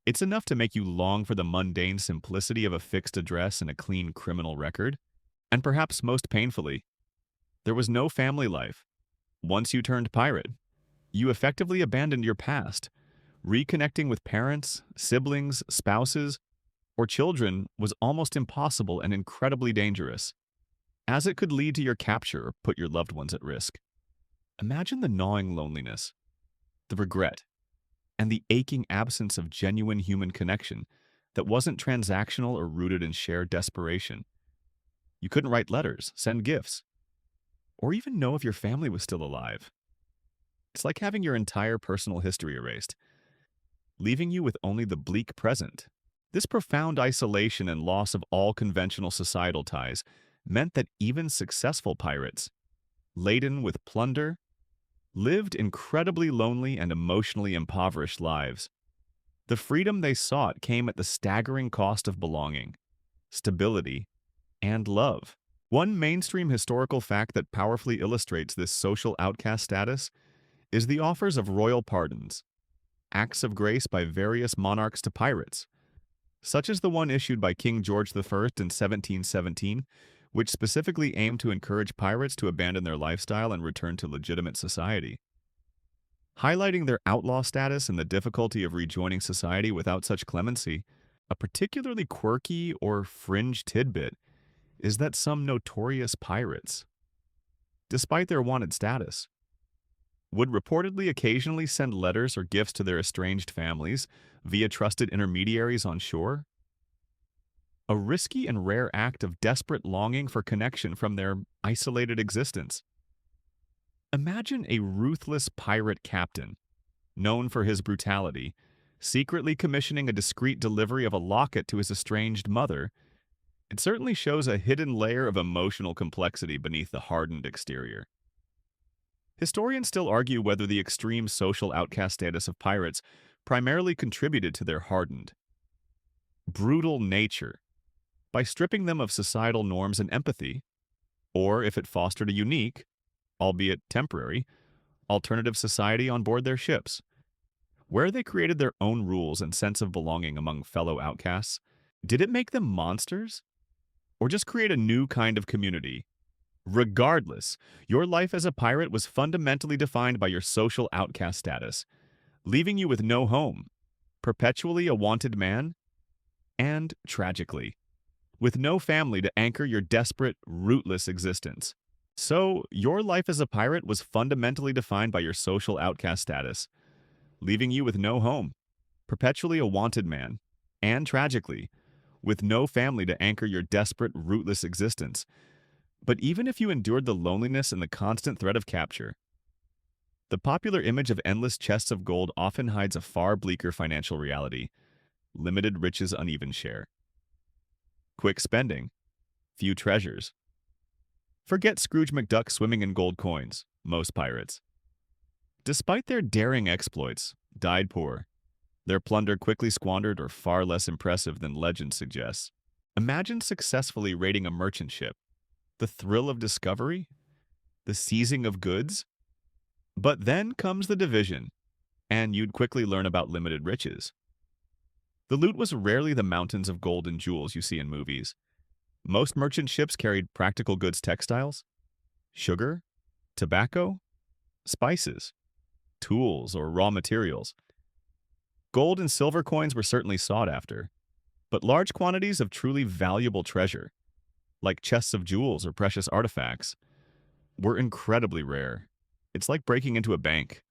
It's enough to make you long for the mundane simplicity of a fixed address and a clean criminal record. And perhaps most painfully, there was no family life. Once you turned pirate, you effectively abandoned your past. Reconnecting with parents, siblings, spouses, or children was almost impossible and incredibly dangerous, as it could lead to your capture or put your loved ones at risk. Imagine the gnawing loneliness, the regret, and the aching absence of genuine human connection that wasn't transactional or rooted in shared desperation. You couldn't write letters, send gifts, or even know if your family was still alive. It's like having your entire personal history erased, leaving you with only the bleak present. This profound isolation and loss of all conventional societal ties meant that even successful pirates, laden with plunder, lived incredibly lonely and emotionally impoverished lives. The freedom they sought came at the staggering cost of belonging, stability, and love. One mainstream historical fact that powerfully illustrates this social outcast status is the offers of royal pardons, acts of grace by various monarchs to pirates, such as the one issued by King George I in 1717, which specifically aimed to encourage pirates to abandon their lifestyle and return to legitimate society. Highlighting their outlaw status and the difficulty of rejoining society without such clemency, a particularly quirky or fringe tidbit is that some notorious pirates, despite their wanted status, would reportedly occasionally send letters or gifts to their estranged families via trusted intermediaries on shore. A risky and rare act of desperate longing for connection from their isolated existence. Imagine a ruthless pirate captain, known for his brutality, secretly commissioning a discreet delivery of a locket to his estranged mother. It certainly shows a hidden layer of emotional complexity beneath the hardened exterior. Historians still argue whether the extreme social outcast status of pirates primarily contributed to their hardened, brutal nature by stripping them of societal norms and empathy, or if it fostered a unique, albeit temporary, alternative society on board their ships, where they created their own rules and sense of belonging among fellow outcasts. Did it make them monsters? or just create a new kind of community. Regardless, your life as a pirate was fundamentally defined by your social outcast status, leaving you with no home, perpetually a wanted man, and, tragically, with no family to anchor your desperate, rootless existence. So, your life as a pirate was fundamentally defined by your social outcast status, leaving you with no home, perpetually a wanted man, and, tragically, with no family to anchor your desperate, rootless existence. But even if you endured the loneliness and the constant threat of capture, the popular image of endless chests of gold often hides a far bleaker financial reality: limited riches, uneven share. Quick spending, few treasures. Forget Scrooge McDuck swimming in gold coins, most pirates, despite their daring exploits, died poor, their plunder quickly squandered or far less impressive than legend suggests. Imagine successfully raiding a merchant ship, the thrill of discovery, the seizing of goods. But then comes the division, and you'd quickly learn about limited riches. The loot was rarely the mountains of gold and jewels you see in movies. Most merchant ships carried practical goods, textiles, sugar, tobacco, spices, tools, or raw materials. Gold and silver coins were certainly sought after, but large quantities of truly valuable treasure, like chests of jewels or precious artifacts, were incredibly rare. It's like breaking into a bank,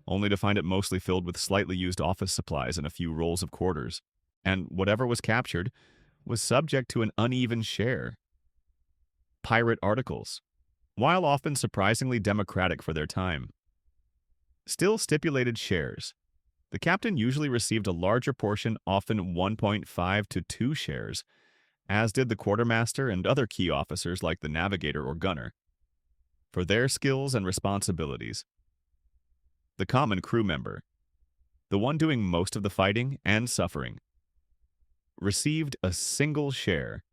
only to find it mostly filled with slightly used office supplies and a few rolls of quarters. And whatever was captured was subject to an uneven share. Pirate articles, while often surprisingly democratic for their time, still stipulated shares. The captain usually received a larger portion, often 1.5 to 2 shares, as did the quartermaster and other key officers like the navigator or gunner, for their skills and responsibilities. The common crew member, the one doing most of the fighting and suffering, received a single share.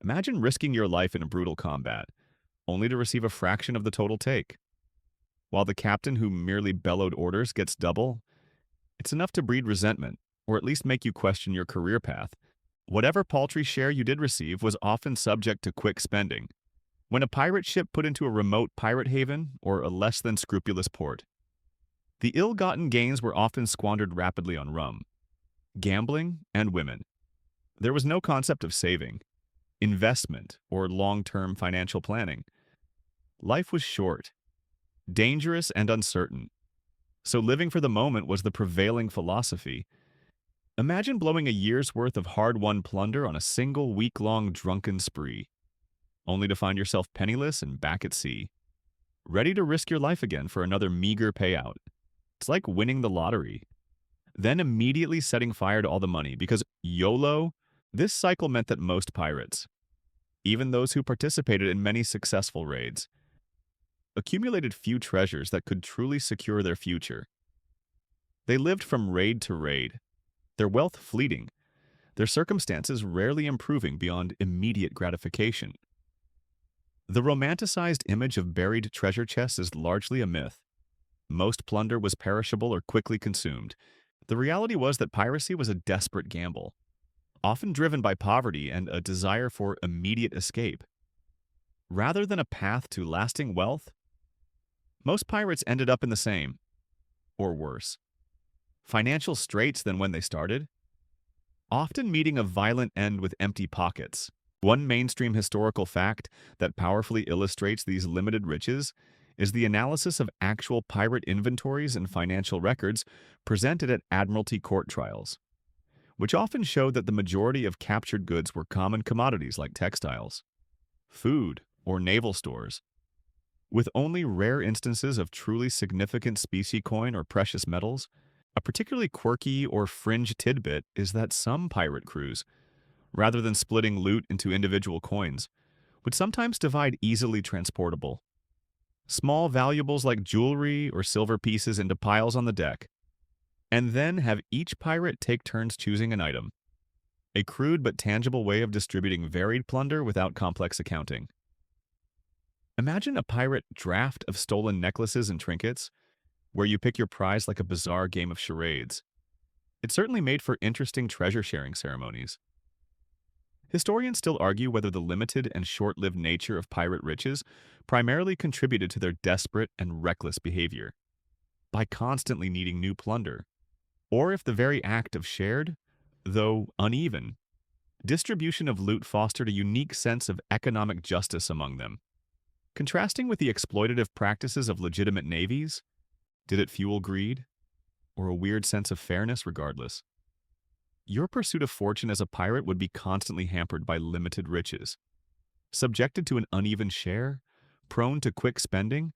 Imagine risking your life in a brutal combat, only to receive a fraction of the total take. While the captain who merely bellowed orders gets double, it's enough to breed resentment, or at least make you question your career path. Whatever paltry share you did receive was often subject to quick spending. When a pirate ship put into a remote pirate haven or a less than scrupulous port, the ill-gotten gains were often squandered rapidly on rum, gambling, and women. There was no concept of saving, investment, or long-term financial planning. Life was short, dangerous, and uncertain, so living for the moment was the prevailing philosophy. Imagine blowing a year's worth of hard-won plunder on a single week-long drunken spree, only to find yourself penniless and back at sea, ready to risk your life again for another meager payout. It's like winning the lottery, then immediately setting fire to all the money, because YOLO. This cycle meant that most pirates, even those who participated in many successful raids, accumulated few treasures that could truly secure their future. They lived from raid to raid, their wealth fleeting, their circumstances rarely improving beyond immediate gratification. The romanticized image of buried treasure chests is largely a myth. Most plunder was perishable or quickly consumed. The reality was that piracy was a desperate gamble, often driven by poverty and a desire for immediate escape. Rather than a path to lasting wealth, most pirates ended up in the same, or worse, financial straits than when they started, often meeting a violent end with empty pockets. One mainstream historical fact that powerfully illustrates these limited riches is the analysis of actual pirate inventories and financial records presented at Admiralty court trials, which often showed that the majority of captured goods were common commodities like textiles, food, or naval stores, with only rare instances of truly significant specie coin or precious metals. A particularly quirky or fringe tidbit is that some pirate crews, rather than splitting loot into individual coins, would sometimes divide easily transportable small valuables like jewelry or silver pieces into piles on the deck, and then have each pirate take turns choosing an item, a crude but tangible way of distributing varied plunder without complex accounting. Imagine a pirate draft of stolen necklaces and trinkets, where you pick your prize like a bizarre game of charades. It certainly made for interesting treasure-sharing ceremonies. Historians still argue whether the limited and short-lived nature of pirate riches primarily contributed to their desperate and reckless behavior by constantly needing new plunder, or if the very act of shared, though uneven, distribution of loot fostered a unique sense of economic justice among them. Contrasting with the exploitative practices of legitimate navies, did it fuel greed, or a weird sense of fairness regardless? Your pursuit of fortune as a pirate would be constantly hampered by limited riches, subjected to an uneven share, prone to quick spending,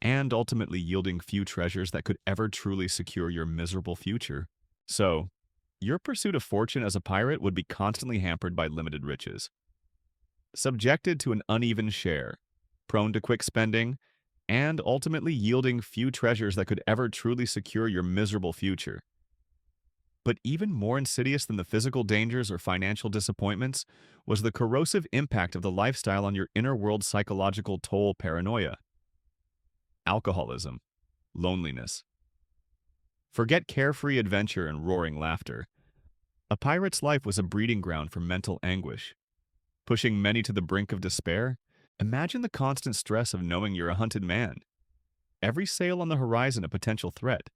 and ultimately yielding few treasures that could ever truly secure your miserable future. So, your pursuit of fortune as a pirate would be constantly hampered by limited riches, subjected to an uneven share, prone to quick spending, and ultimately yielding few treasures that could ever truly secure your miserable future. But even more insidious than the physical dangers or financial disappointments was the corrosive impact of the lifestyle on your inner world psychological toll paranoia. Alcoholism, loneliness. Forget carefree adventure and roaring laughter. A pirate's life was a breeding ground for mental anguish, pushing many to the brink of despair. Imagine the constant stress of knowing you're a hunted man. Every sail on the horizon a potential threat.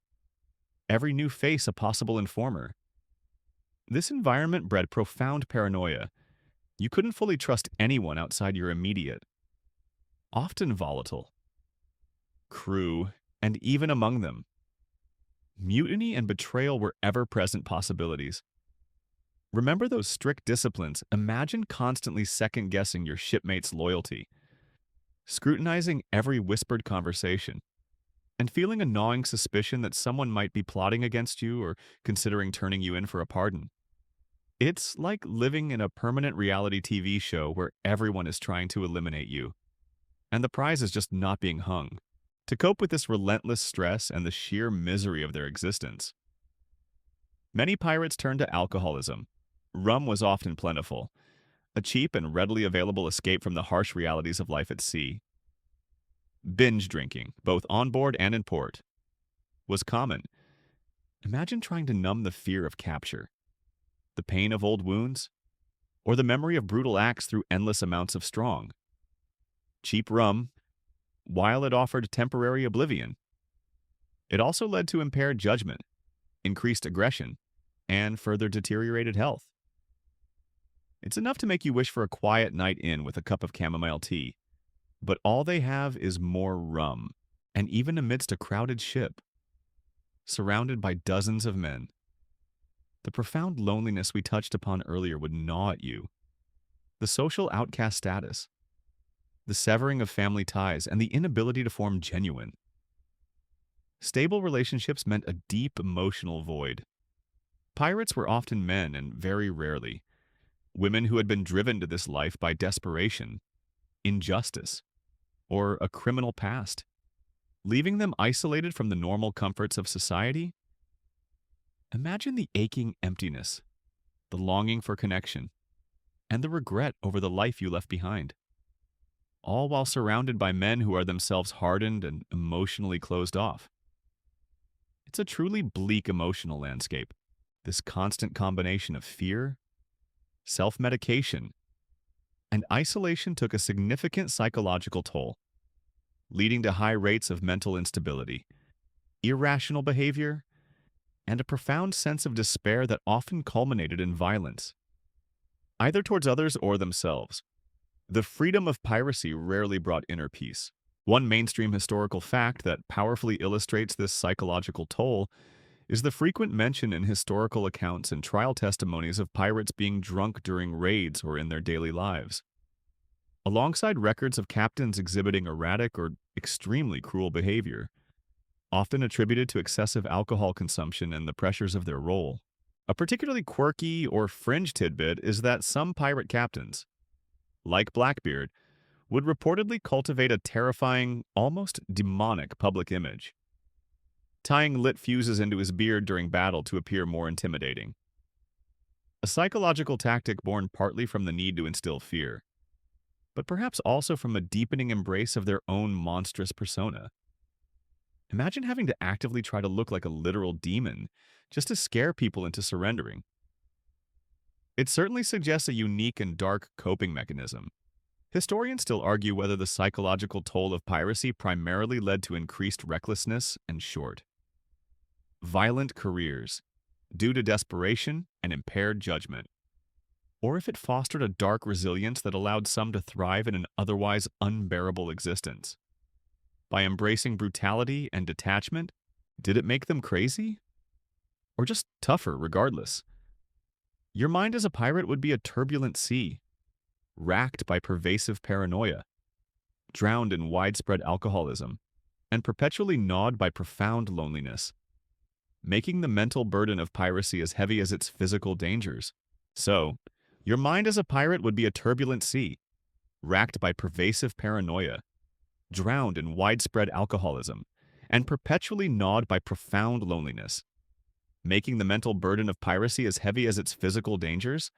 Every new face a possible informer. This environment bred profound paranoia. You couldn't fully trust anyone outside your immediate, often volatile, crew, and even among them. Mutiny and betrayal were ever-present possibilities. Remember those strict disciplines. Imagine constantly second-guessing your shipmates' loyalty, scrutinizing every whispered conversation, and feeling a gnawing suspicion that someone might be plotting against you or considering turning you in for a pardon. It's like living in a permanent reality TV show where everyone is trying to eliminate you, and the prize is just not being hung. To cope with this relentless stress and the sheer misery of their existence, many pirates turned to alcoholism. Rum was often plentiful, a cheap and readily available escape from the harsh realities of life at sea. Binge drinking, both on board and in port, was common. Imagine trying to numb the fear of capture, the pain of old wounds, or the memory of brutal acts through endless amounts of strong, cheap rum. While it offered temporary oblivion, it also led to impaired judgment, increased aggression, and further deteriorated health. It's enough to make you wish for a quiet night in with a cup of chamomile tea, but all they have is more rum, and even amidst a crowded ship, surrounded by dozens of men, the profound loneliness we touched upon earlier would gnaw at you. The social outcast status, the severing of family ties, and the inability to form genuine, stable relationships meant a deep emotional void. Pirates were often men, and very rarely, women who had been driven to this life by desperation, injustice, or a criminal past, leaving them isolated from the normal comforts of society. Imagine the aching emptiness, the longing for connection, and the regret over the life you left behind, all while surrounded by men who are themselves hardened and emotionally closed off. It's a truly bleak emotional landscape, this constant combination of fear, self-medication, and isolation took a significant psychological toll, leading to high rates of mental instability, irrational behavior, and a profound sense of despair that often culminated in violence, either towards others or themselves. The freedom of piracy rarely brought inner peace. One mainstream historical fact that powerfully illustrates this psychological toll is the frequent mention in historical accounts and trial testimonies of pirates being drunk during raids or in their daily lives, alongside records of captains exhibiting erratic or extremely cruel behavior, often attributed to excessive alcohol consumption and the pressures of their role. A particularly quirky or fringe tidbit is that some pirate captains, like Blackbeard, would reportedly cultivate a terrifying, almost demonic public image, tying lit fuses into his beard during battle to appear more intimidating. A psychological tactic born partly from the need to instill fear, but perhaps also from a deepening embrace of their own monstrous persona. Imagine having to actively try to look like a literal demon just to scare people into surrendering. It certainly suggests a unique and dark coping mechanism. Historians still argue whether the psychological toll of piracy primarily led to increased recklessness and violent careers due to desperation and impaired judgment, or if it fostered a dark resilience that allowed some to thrive in an otherwise unbearable existence. By embracing brutality and detachment, did it make them crazy? Or just tougher regardless? Your mind as a pirate would be a turbulent sea, racked by pervasive paranoia, drowned in widespread alcoholism, and perpetually gnawed by profound loneliness, making the mental burden of piracy as heavy as its physical dangers. So, your mind as a pirate would be a turbulent sea, racked by pervasive paranoia, drowned in widespread alcoholism, and perpetually gnawed by profound loneliness, making the mental burden of piracy as heavy as its physical dangers.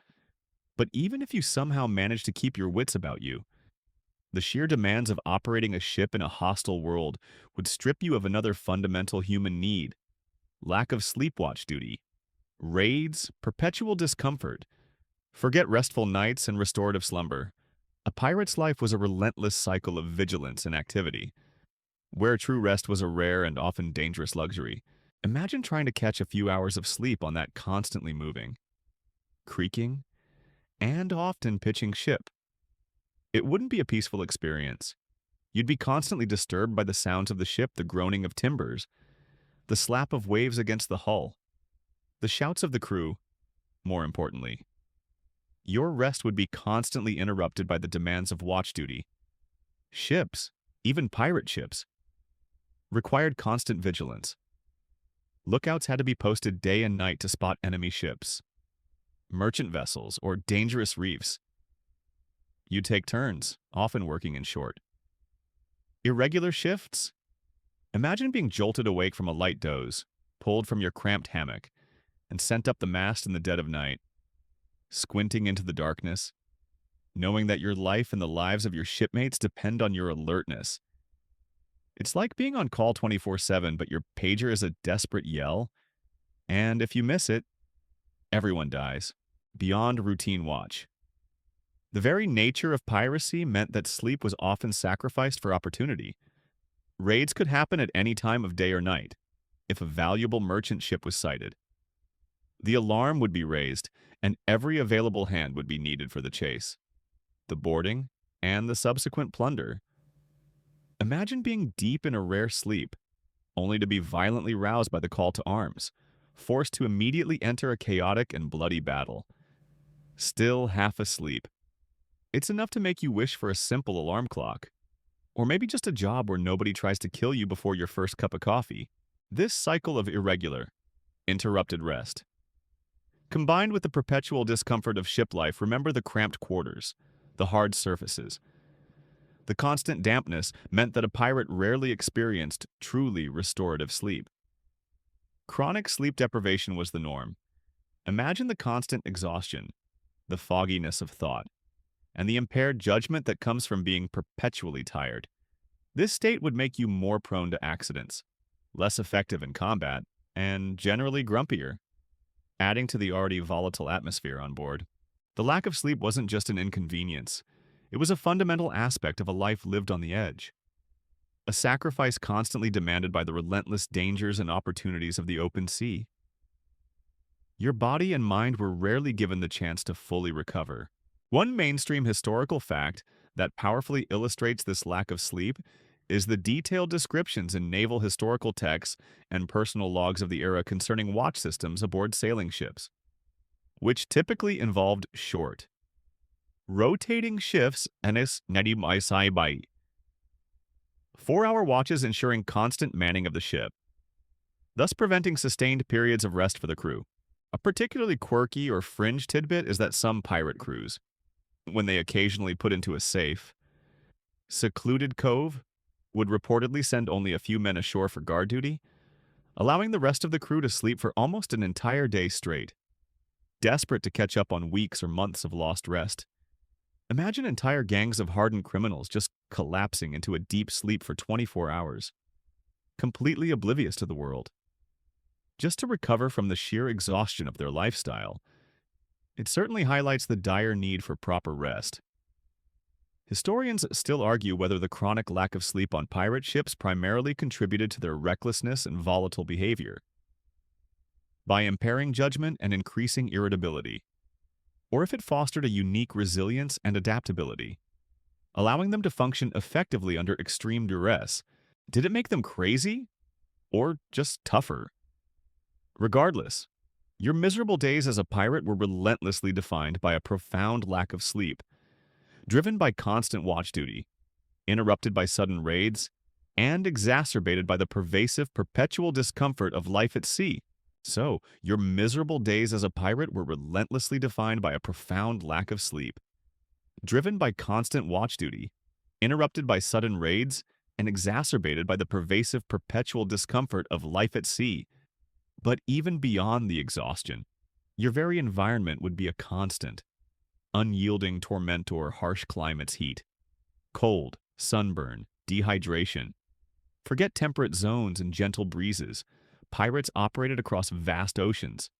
But even if you somehow manage to keep your wits about you, the sheer demands of operating a ship in a hostile world would strip you of another fundamental human need: lack of sleep-watch duty, raids, perpetual discomfort. Forget restful nights and restorative slumber. A pirate's life was a relentless cycle of vigilance and activity, where true rest was a rare and often dangerous luxury. Imagine trying to catch a few hours of sleep on that constantly moving, creaking, and often pitching ship. It wouldn't be a peaceful experience. You'd be constantly disturbed by the sounds of the ship, the groaning of timbers, the slap of waves against the hull, the shouts of the crew. More importantly, your rest would be constantly interrupted by the demands of watch duty. Ships, even pirate ships, required constant vigilance. Lookouts had to be posted day and night to spot enemy ships, merchant vessels, or dangerous reefs. You'd take turns, often working in short, irregular shifts. Imagine being jolted awake from a light doze, pulled from your cramped hammock, and sent up the mast in the dead of night, squinting into the darkness, knowing that your life and the lives of your shipmates depend on your alertness. It's like being on call 24/7, but your pager is a desperate yell, and if you miss it, everyone dies, beyond routine watch. The very nature of piracy meant that sleep was often sacrificed for opportunity. Raids could happen at any time of day or night, if a valuable merchant ship was sighted. The alarm would be raised, and every available hand would be needed for the chase, the boarding, and the subsequent plunder. Imagine being deep in a rare sleep, only to be violently roused by the call to arms, forced to immediately enter a chaotic and bloody battle. Still half asleep. It's enough to make you wish for a simple alarm clock, or maybe just a job where nobody tries to kill you before your first cup of coffee. This cycle of irregular, interrupted rest, combined with the perpetual discomfort of ship life. Remember the cramped quarters, the hard surfaces. The constant dampness meant that a pirate rarely experienced truly restorative sleep. Chronic sleep deprivation was the norm. Imagine the constant exhaustion, the fogginess of thought, and the impaired judgment that comes from being perpetually tired. This state would make you more prone to accidents, less effective in combat, and generally grumpier, adding to the already volatile atmosphere on board. The lack of sleep wasn't just an inconvenience. It was a fundamental aspect of a life lived on the edge, a sacrifice constantly demanded by the relentless dangers and opportunities of the open sea. Your body and mind were rarely given the chance to fully recover. One mainstream historical fact that powerfully illustrates this lack of sleep is the detailed descriptions in naval historical texts and personal logs of the era concerning watch systems aboard sailing ships, which typically involved short, rotating shifts and 4-hour watches ensuring constant manning of the ship, thus preventing sustained periods of rest for the crew. A particularly quirky or fringe tidbit is that some pirate crews, when they occasionally put into a safe, secluded cove, would reportedly send only a few men ashore for guard duty, allowing the rest of the crew to sleep for almost an entire day straight, desperate to catch up on weeks or months of lost rest. Imagine entire gangs of hardened criminals just collapsing into a deep sleep for 24 hours, completely oblivious to the world, just to recover from the sheer exhaustion of their lifestyle. It certainly highlights the dire need for proper rest. Historians still argue whether the chronic lack of sleep on pirate ships primarily contributed to their recklessness and volatile behavior by impairing judgment and increasing irritability, or if it fostered a unique resilience and adaptability, allowing them to function effectively under extreme duress. Did it make them crazy or just tougher? Regardless, your miserable days as a pirate were relentlessly defined by a profound lack of sleep, driven by constant watch duty, interrupted by sudden raids, and exacerbated by the pervasive, perpetual discomfort of life at sea. So, your miserable days as a pirate were relentlessly defined by a profound lack of sleep, driven by constant watch duty, interrupted by sudden raids, and exacerbated by the pervasive, perpetual discomfort of life at sea. But even beyond the exhaustion, your very environment would be a constant, unyielding tormentor, harsh climate's heat. Cold, sunburn, dehydration. Forget temperate zones and gentle breezes. Pirates operated across vast oceans,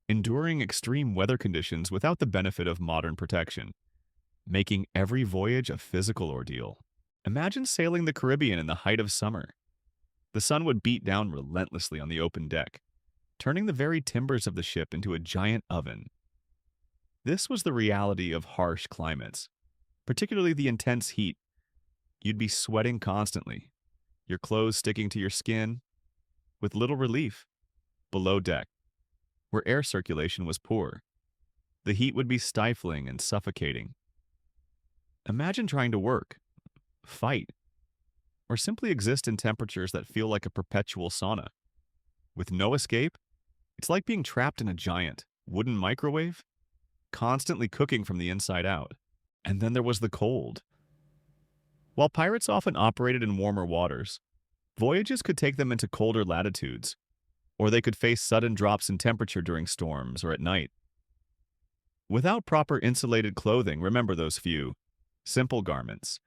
enduring extreme weather conditions without the benefit of modern protection, making every voyage a physical ordeal. Imagine sailing the Caribbean in the height of summer. The sun would beat down relentlessly on the open deck, turning the very timbers of the ship into a giant oven. This was the reality of harsh climates, particularly the intense heat. You'd be sweating constantly, your clothes sticking to your skin, with little relief. Below deck, where air circulation was poor, the heat would be stifling and suffocating. Imagine trying to work, fight, or simply exist in temperatures that feel like a perpetual sauna. With no escape, it's like being trapped in a giant, wooden microwave, constantly cooking from the inside out. And then there was the cold. While pirates often operated in warmer waters, voyages could take them into colder latitudes, or they could face sudden drops in temperature during storms or at night. Without proper insulated clothing, remember those few, simple garments,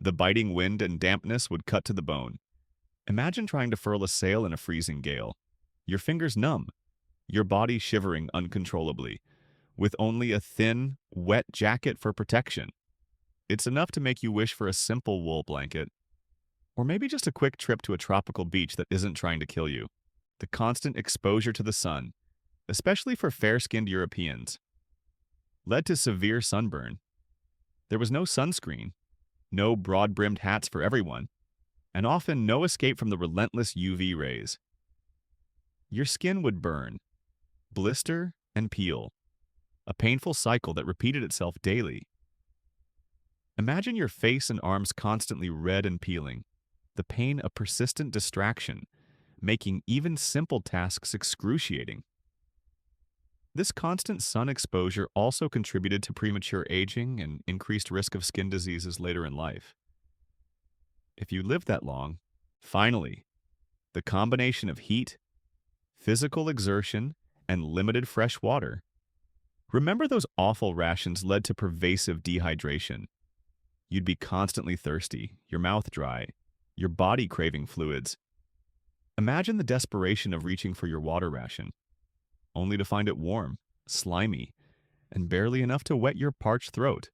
the biting wind and dampness would cut to the bone. Imagine trying to furl a sail in a freezing gale, your fingers numb, your body shivering uncontrollably, with only a thin, wet jacket for protection. It's enough to make you wish for a simple wool blanket, or maybe just a quick trip to a tropical beach that isn't trying to kill you. The constant exposure to the sun, especially for fair-skinned Europeans, led to severe sunburn. There was no sunscreen, no broad-brimmed hats for everyone, and often no escape from the relentless UV rays. Your skin would burn, blister, and peel, a painful cycle that repeated itself daily. Imagine your face and arms constantly red and peeling, the pain a persistent distraction, making even simple tasks excruciating. This constant sun exposure also contributed to premature aging and increased risk of skin diseases later in life. If you lived that long, finally, the combination of heat, physical exertion, and limited fresh water. Remember those awful rations led to pervasive dehydration. You'd be constantly thirsty, your mouth dry, your body craving fluids. Imagine the desperation of reaching for your water ration, only to find it warm, slimy, and barely enough to wet your parched throat.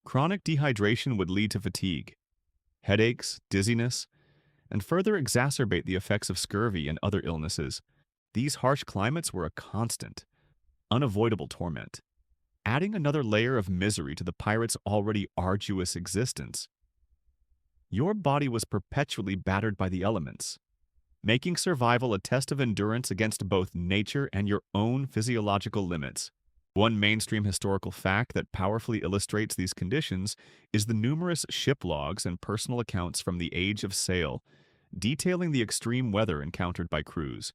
Chronic dehydration would lead to fatigue, headaches, dizziness, and further exacerbate the effects of scurvy and other illnesses. These harsh climates were a constant, unavoidable torment, adding another layer of misery to the pirates' already arduous existence. Your body was perpetually battered by the elements, making survival a test of endurance against both nature and your own physiological limits. One mainstream historical fact that powerfully illustrates these conditions is the numerous ship logs and personal accounts from the age of sail, detailing the extreme weather encountered by crews.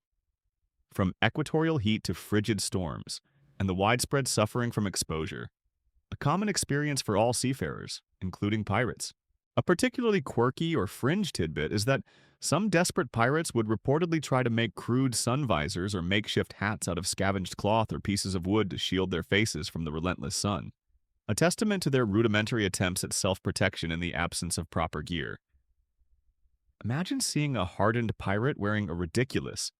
From equatorial heat to frigid storms, and the widespread suffering from exposure, a common experience for all seafarers, including pirates. A particularly quirky or fringe tidbit is that some desperate pirates would reportedly try to make crude sun visors or makeshift hats out of scavenged cloth or pieces of wood to shield their faces from the relentless sun, a testament to their rudimentary attempts at self-protection in the absence of proper gear. Imagine seeing a hardened pirate wearing a ridiculous,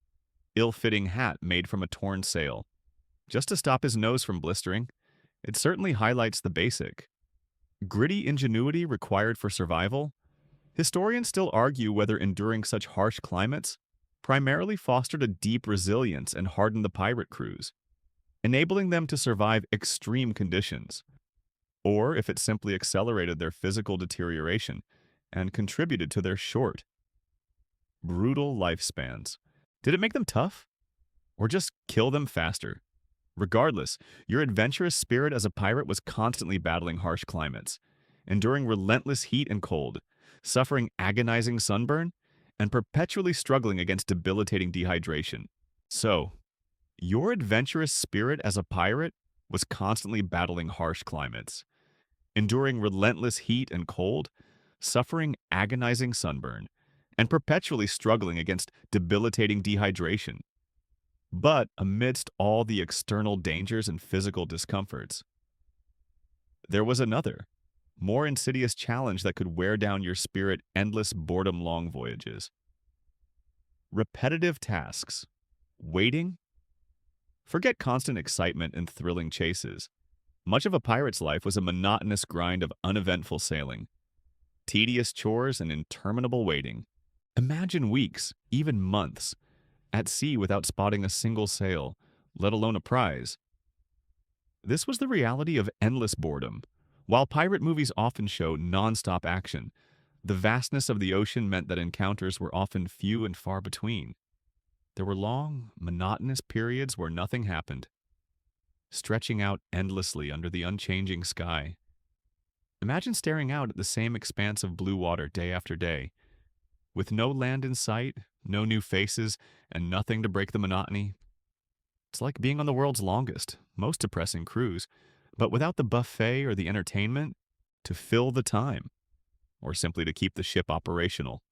ill-fitting hat made from a torn sail, just to stop his nose from blistering. It certainly highlights the basic, gritty ingenuity required for survival. Historians still argue whether enduring such harsh climates primarily fostered a deep resilience and hardened the pirate crews, enabling them to survive extreme conditions, or if it simply accelerated their physical deterioration and contributed to their short, brutal lifespans. Did it make them tough, or just kill them faster? Regardless, your adventurous spirit as a pirate was constantly battling harsh climates, enduring relentless heat and cold, suffering agonizing sunburn, and perpetually struggling against debilitating dehydration. So, your adventurous spirit as a pirate was constantly battling harsh climates, enduring relentless heat and cold, suffering agonizing sunburn, and perpetually struggling against debilitating dehydration. But amidst all the external dangers and physical discomforts, there was another, more insidious challenge that could wear down your spirit endless boredom-long voyages. Repetitive tasks. Waiting. Forget constant excitement and thrilling chases. Much of a pirate's life was a monotonous grind of uneventful sailing, tedious chores, and interminable waiting. Imagine weeks, even months, at sea without spotting a single sail, let alone a prize. This was the reality of endless boredom. While pirate movies often show non-stop action, the vastness of the ocean meant that encounters were often few and far between. There were long, monotonous periods where nothing happened, stretching out endlessly under the unchanging sky. Imagine staring out at the same expanse of blue water day after day, with no land in sight, no new faces, and nothing to break the monotony. It's like being on the world's longest, most depressing cruise, but without the buffet or the entertainment to fill the time, or simply to keep the ship operational.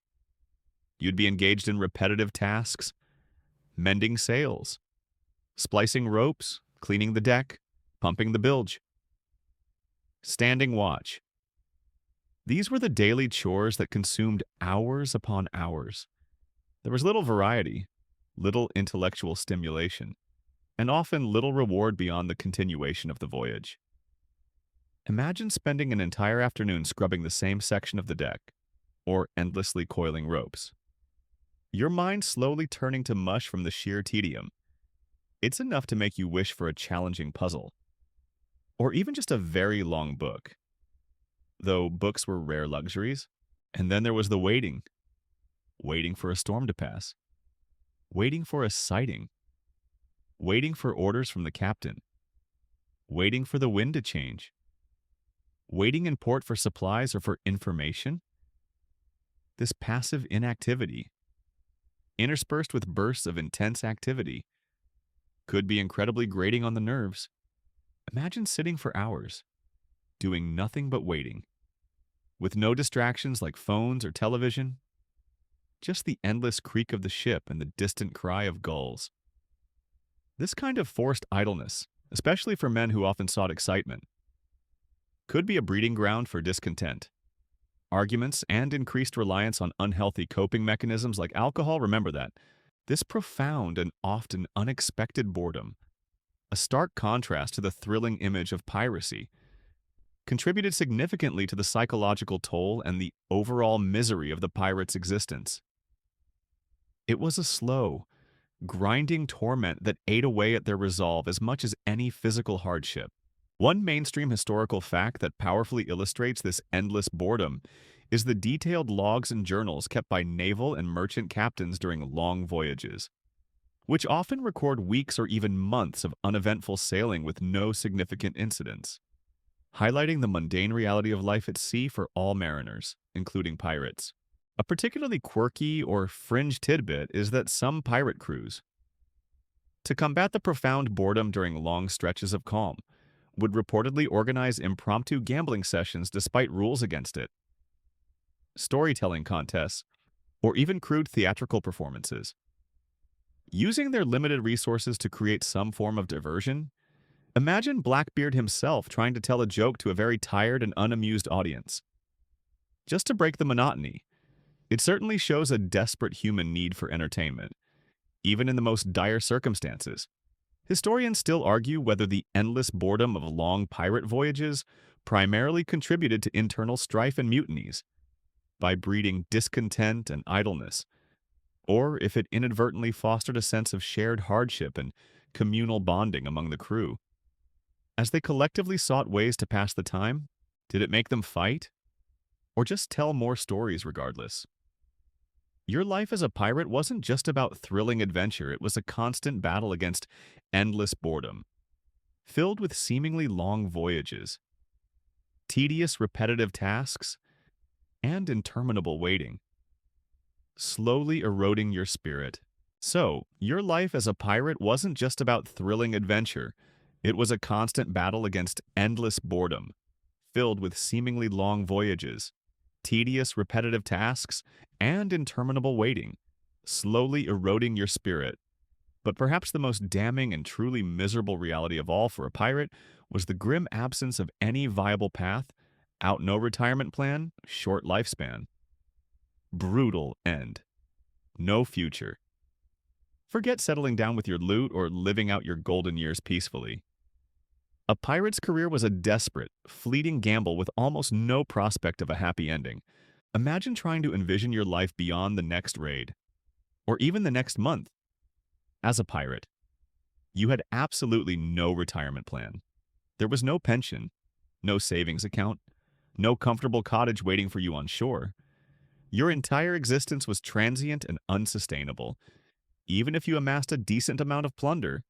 You'd be engaged in repetitive tasks, mending sails, splicing ropes, cleaning the deck, pumping the bilge, standing watch. These were the daily chores that consumed hours upon hours. There was little variety, little intellectual stimulation, and often little reward beyond the continuation of the voyage. Imagine spending an entire afternoon scrubbing the same section of the deck, or endlessly coiling ropes. Your mind slowly turning to mush from the sheer tedium. It's enough to make you wish for a challenging puzzle, or even just a very long book. Though books were rare luxuries, and then there was the waiting. Waiting for a storm to pass. Waiting for a sighting. Waiting for orders from the captain. Waiting for the wind to change. Waiting in port for supplies or for information. This passive inactivity, interspersed with bursts of intense activity, could be incredibly grating on the nerves. Imagine sitting for hours, doing nothing but waiting, with no distractions like phones or television, just the endless creak of the ship and the distant cry of gulls. This kind of forced idleness, especially for men who often sought excitement, could be a breeding ground for discontent. Arguments and increased reliance on unhealthy coping mechanisms like alcohol, remember that. This profound and often unexpected boredom, a stark contrast to the thrilling image of piracy, contributed significantly to the psychological toll and the overall misery of the pirate's existence. It was a slow, grinding torment that ate away at their resolve as much as any physical hardship. One mainstream historical fact that powerfully illustrates this endless boredom is the detailed logs and journals kept by naval and merchant captains during long voyages, which often record weeks or even months of uneventful sailing with no significant incidents, highlighting the mundane reality of life at sea for all mariners, including pirates. A particularly quirky or fringe tidbit is that some pirate crews, to combat the profound boredom during long stretches of calm, would reportedly organize impromptu gambling sessions despite rules against it, storytelling contests, or even crude theatrical performances. Using their limited resources to create some form of diversion, imagine Blackbeard himself trying to tell a joke to a very tired and unamused audience. Just to break the monotony, it certainly shows a desperate human need for entertainment, even in the most dire circumstances. Historians still argue whether the endless boredom of long pirate voyages primarily contributed to internal strife and mutinies by breeding discontent and idleness, or if it inadvertently fostered a sense of shared hardship and communal bonding among the crew. As they collectively sought ways to pass the time, did it make them fight, or just tell more stories regardless? Your life as a pirate wasn't just about thrilling adventure, it was a constant battle against endless boredom, filled with seemingly long voyages, tedious repetitive tasks, and interminable waiting, slowly eroding your spirit. So, your life as a pirate wasn't just about thrilling adventure, it was a constant battle against endless boredom, filled with seemingly long voyages, tedious repetitive tasks, and interminable waiting, slowly eroding your spirit. But perhaps the most damning and truly miserable reality of all for a pirate was the grim absence of any viable path, out no retirement plan, short lifespan. Brutal end. No future. Forget settling down with your loot or living out your golden years peacefully. A pirate's career was a desperate, fleeting gamble with almost no prospect of a happy ending. Imagine trying to envision your life beyond the next raid, or even the next month. As a pirate, you had absolutely no retirement plan. There was no pension, no savings account, no comfortable cottage waiting for you on shore. Your entire existence was transient and unsustainable. Even if you amassed a decent amount of plunder,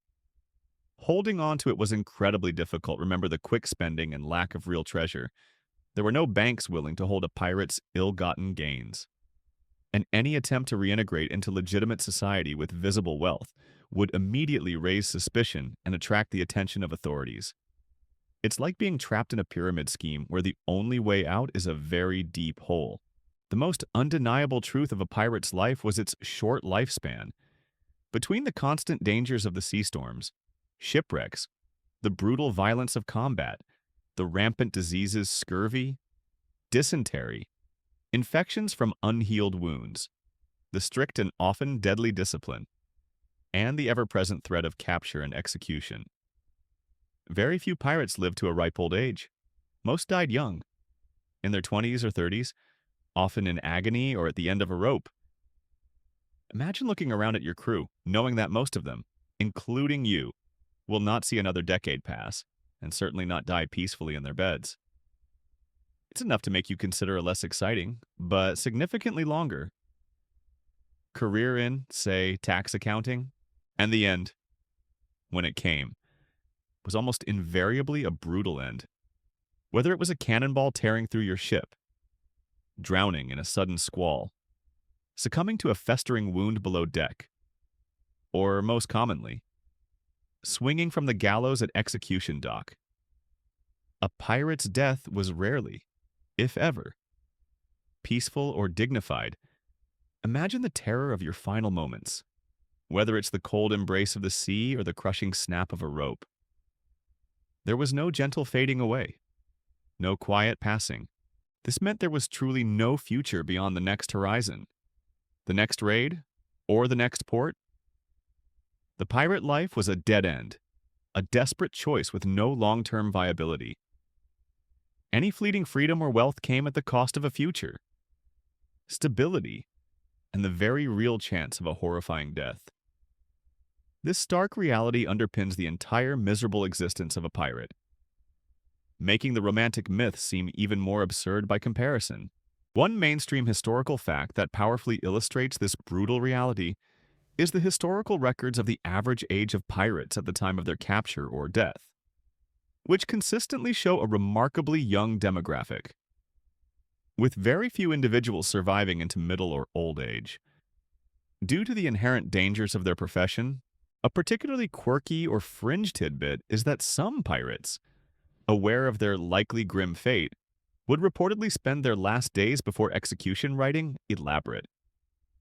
holding on to it was incredibly difficult. Remember the quick spending and lack of real treasure. There were no banks willing to hold a pirate's ill-gotten gains. And any attempt to reintegrate into legitimate society with visible wealth would immediately raise suspicion and attract the attention of authorities. It's like being trapped in a pyramid scheme where the only way out is a very deep hole. The most undeniable truth of a pirate's life was its short lifespan. Between the constant dangers of the sea storms, shipwrecks, the brutal violence of combat, the rampant diseases scurvy, dysentery, infections from unhealed wounds, the strict and often deadly discipline, and the ever-present threat of capture and execution. Very few pirates lived to a ripe old age. Most died young, in their 20s or 30s, often in agony or at the end of a rope. Imagine looking around at your crew, knowing that most of them, including you, will not see another decade pass, and certainly not die peacefully in their beds. It's enough to make you consider a less exciting, but significantly longer career in, say, tax accounting, and the end, when it came, was almost invariably a brutal end. Whether it was a cannonball tearing through your ship, drowning in a sudden squall, succumbing to a festering wound below deck, or most commonly, swinging from the gallows at execution dock. A pirate's death was rarely, if ever, peaceful or dignified. Imagine the terror of your final moments, whether it's the cold embrace of the sea or the crushing snap of a rope. There was no gentle fading away, no quiet passing. This meant there was truly no future beyond the next horizon, the next raid, or the next port. The pirate life was a dead end, a desperate choice with no long-term viability. Any fleeting freedom or wealth came at the cost of a future, stability, and the very real chance of a horrifying death. This stark reality underpins the entire miserable existence of a pirate, making the romantic myth seem even more absurd by comparison. One mainstream historical fact that powerfully illustrates this brutal reality is the historical records of the average age of pirates at the time of their capture or death, which consistently show a remarkably young demographic, with very few individuals surviving into middle or old age. Due to the inherent dangers of their profession, a particularly quirky or fringe tidbit is that some pirates, aware of their likely grim fate, would reportedly spend their last days before execution writing elaborate,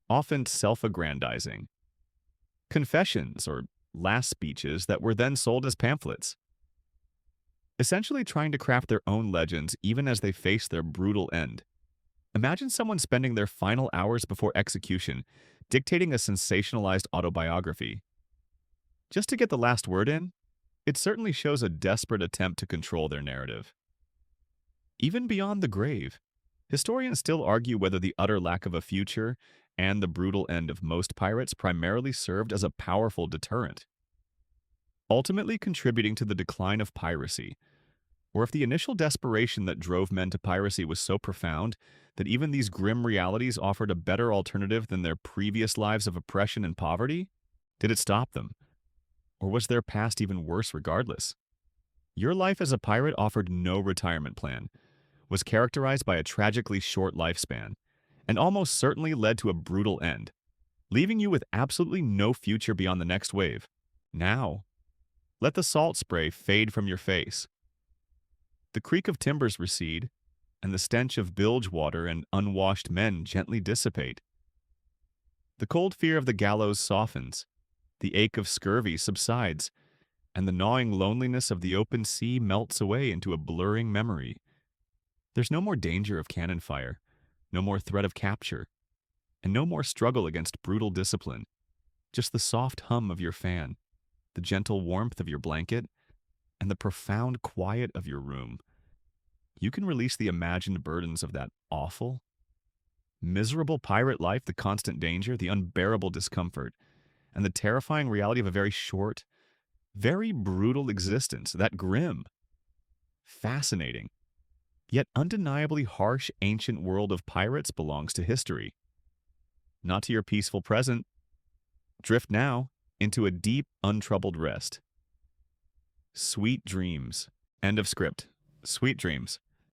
often self-aggrandizing confessions or last speeches that were then sold as pamphlets, essentially trying to craft their own legends even as they face their brutal end. Imagine someone spending their final hours before execution dictating a sensationalized autobiography, just to get the last word in, it certainly shows a desperate attempt to control their narrative. Even beyond the grave, historians still argue whether the utter lack of a future and the brutal end of most pirates primarily served as a powerful deterrent, ultimately contributing to the decline of piracy, or if the initial desperation that drove men to piracy was so profound that even these grim realities offered a better alternative than their previous lives of oppression and poverty. Did it stop them? Or was their past even worse regardless? Your life as a pirate offered no retirement plan, was characterized by a tragically short lifespan, and almost certainly led to a brutal end, leaving you with absolutely no future beyond the next wave. Now, let the salt spray fade from your face. The creak of timbers recede, and the stench of bilge water and unwashed men gently dissipate. The cold fear of the gallows softens, the ache of scurvy subsides, and the gnawing loneliness of the open sea melts away into a blurring memory. There's no more danger of cannon fire, no more threat of capture, and no more struggle against brutal discipline. Just the soft hum of your fan, the gentle warmth of your blanket, and the profound quiet of your room. You can release the imagined burdens of that awful, miserable pirate life, the constant danger, the unbearable discomfort, and the terrifying reality of a very short, very brutal existence, that grim, fascinating, yet undeniably harsh ancient world of pirates belongs to history, not to your peaceful present. Drift now into a deep, untroubled rest. Sweet dreams. End of script. Sweet dreams.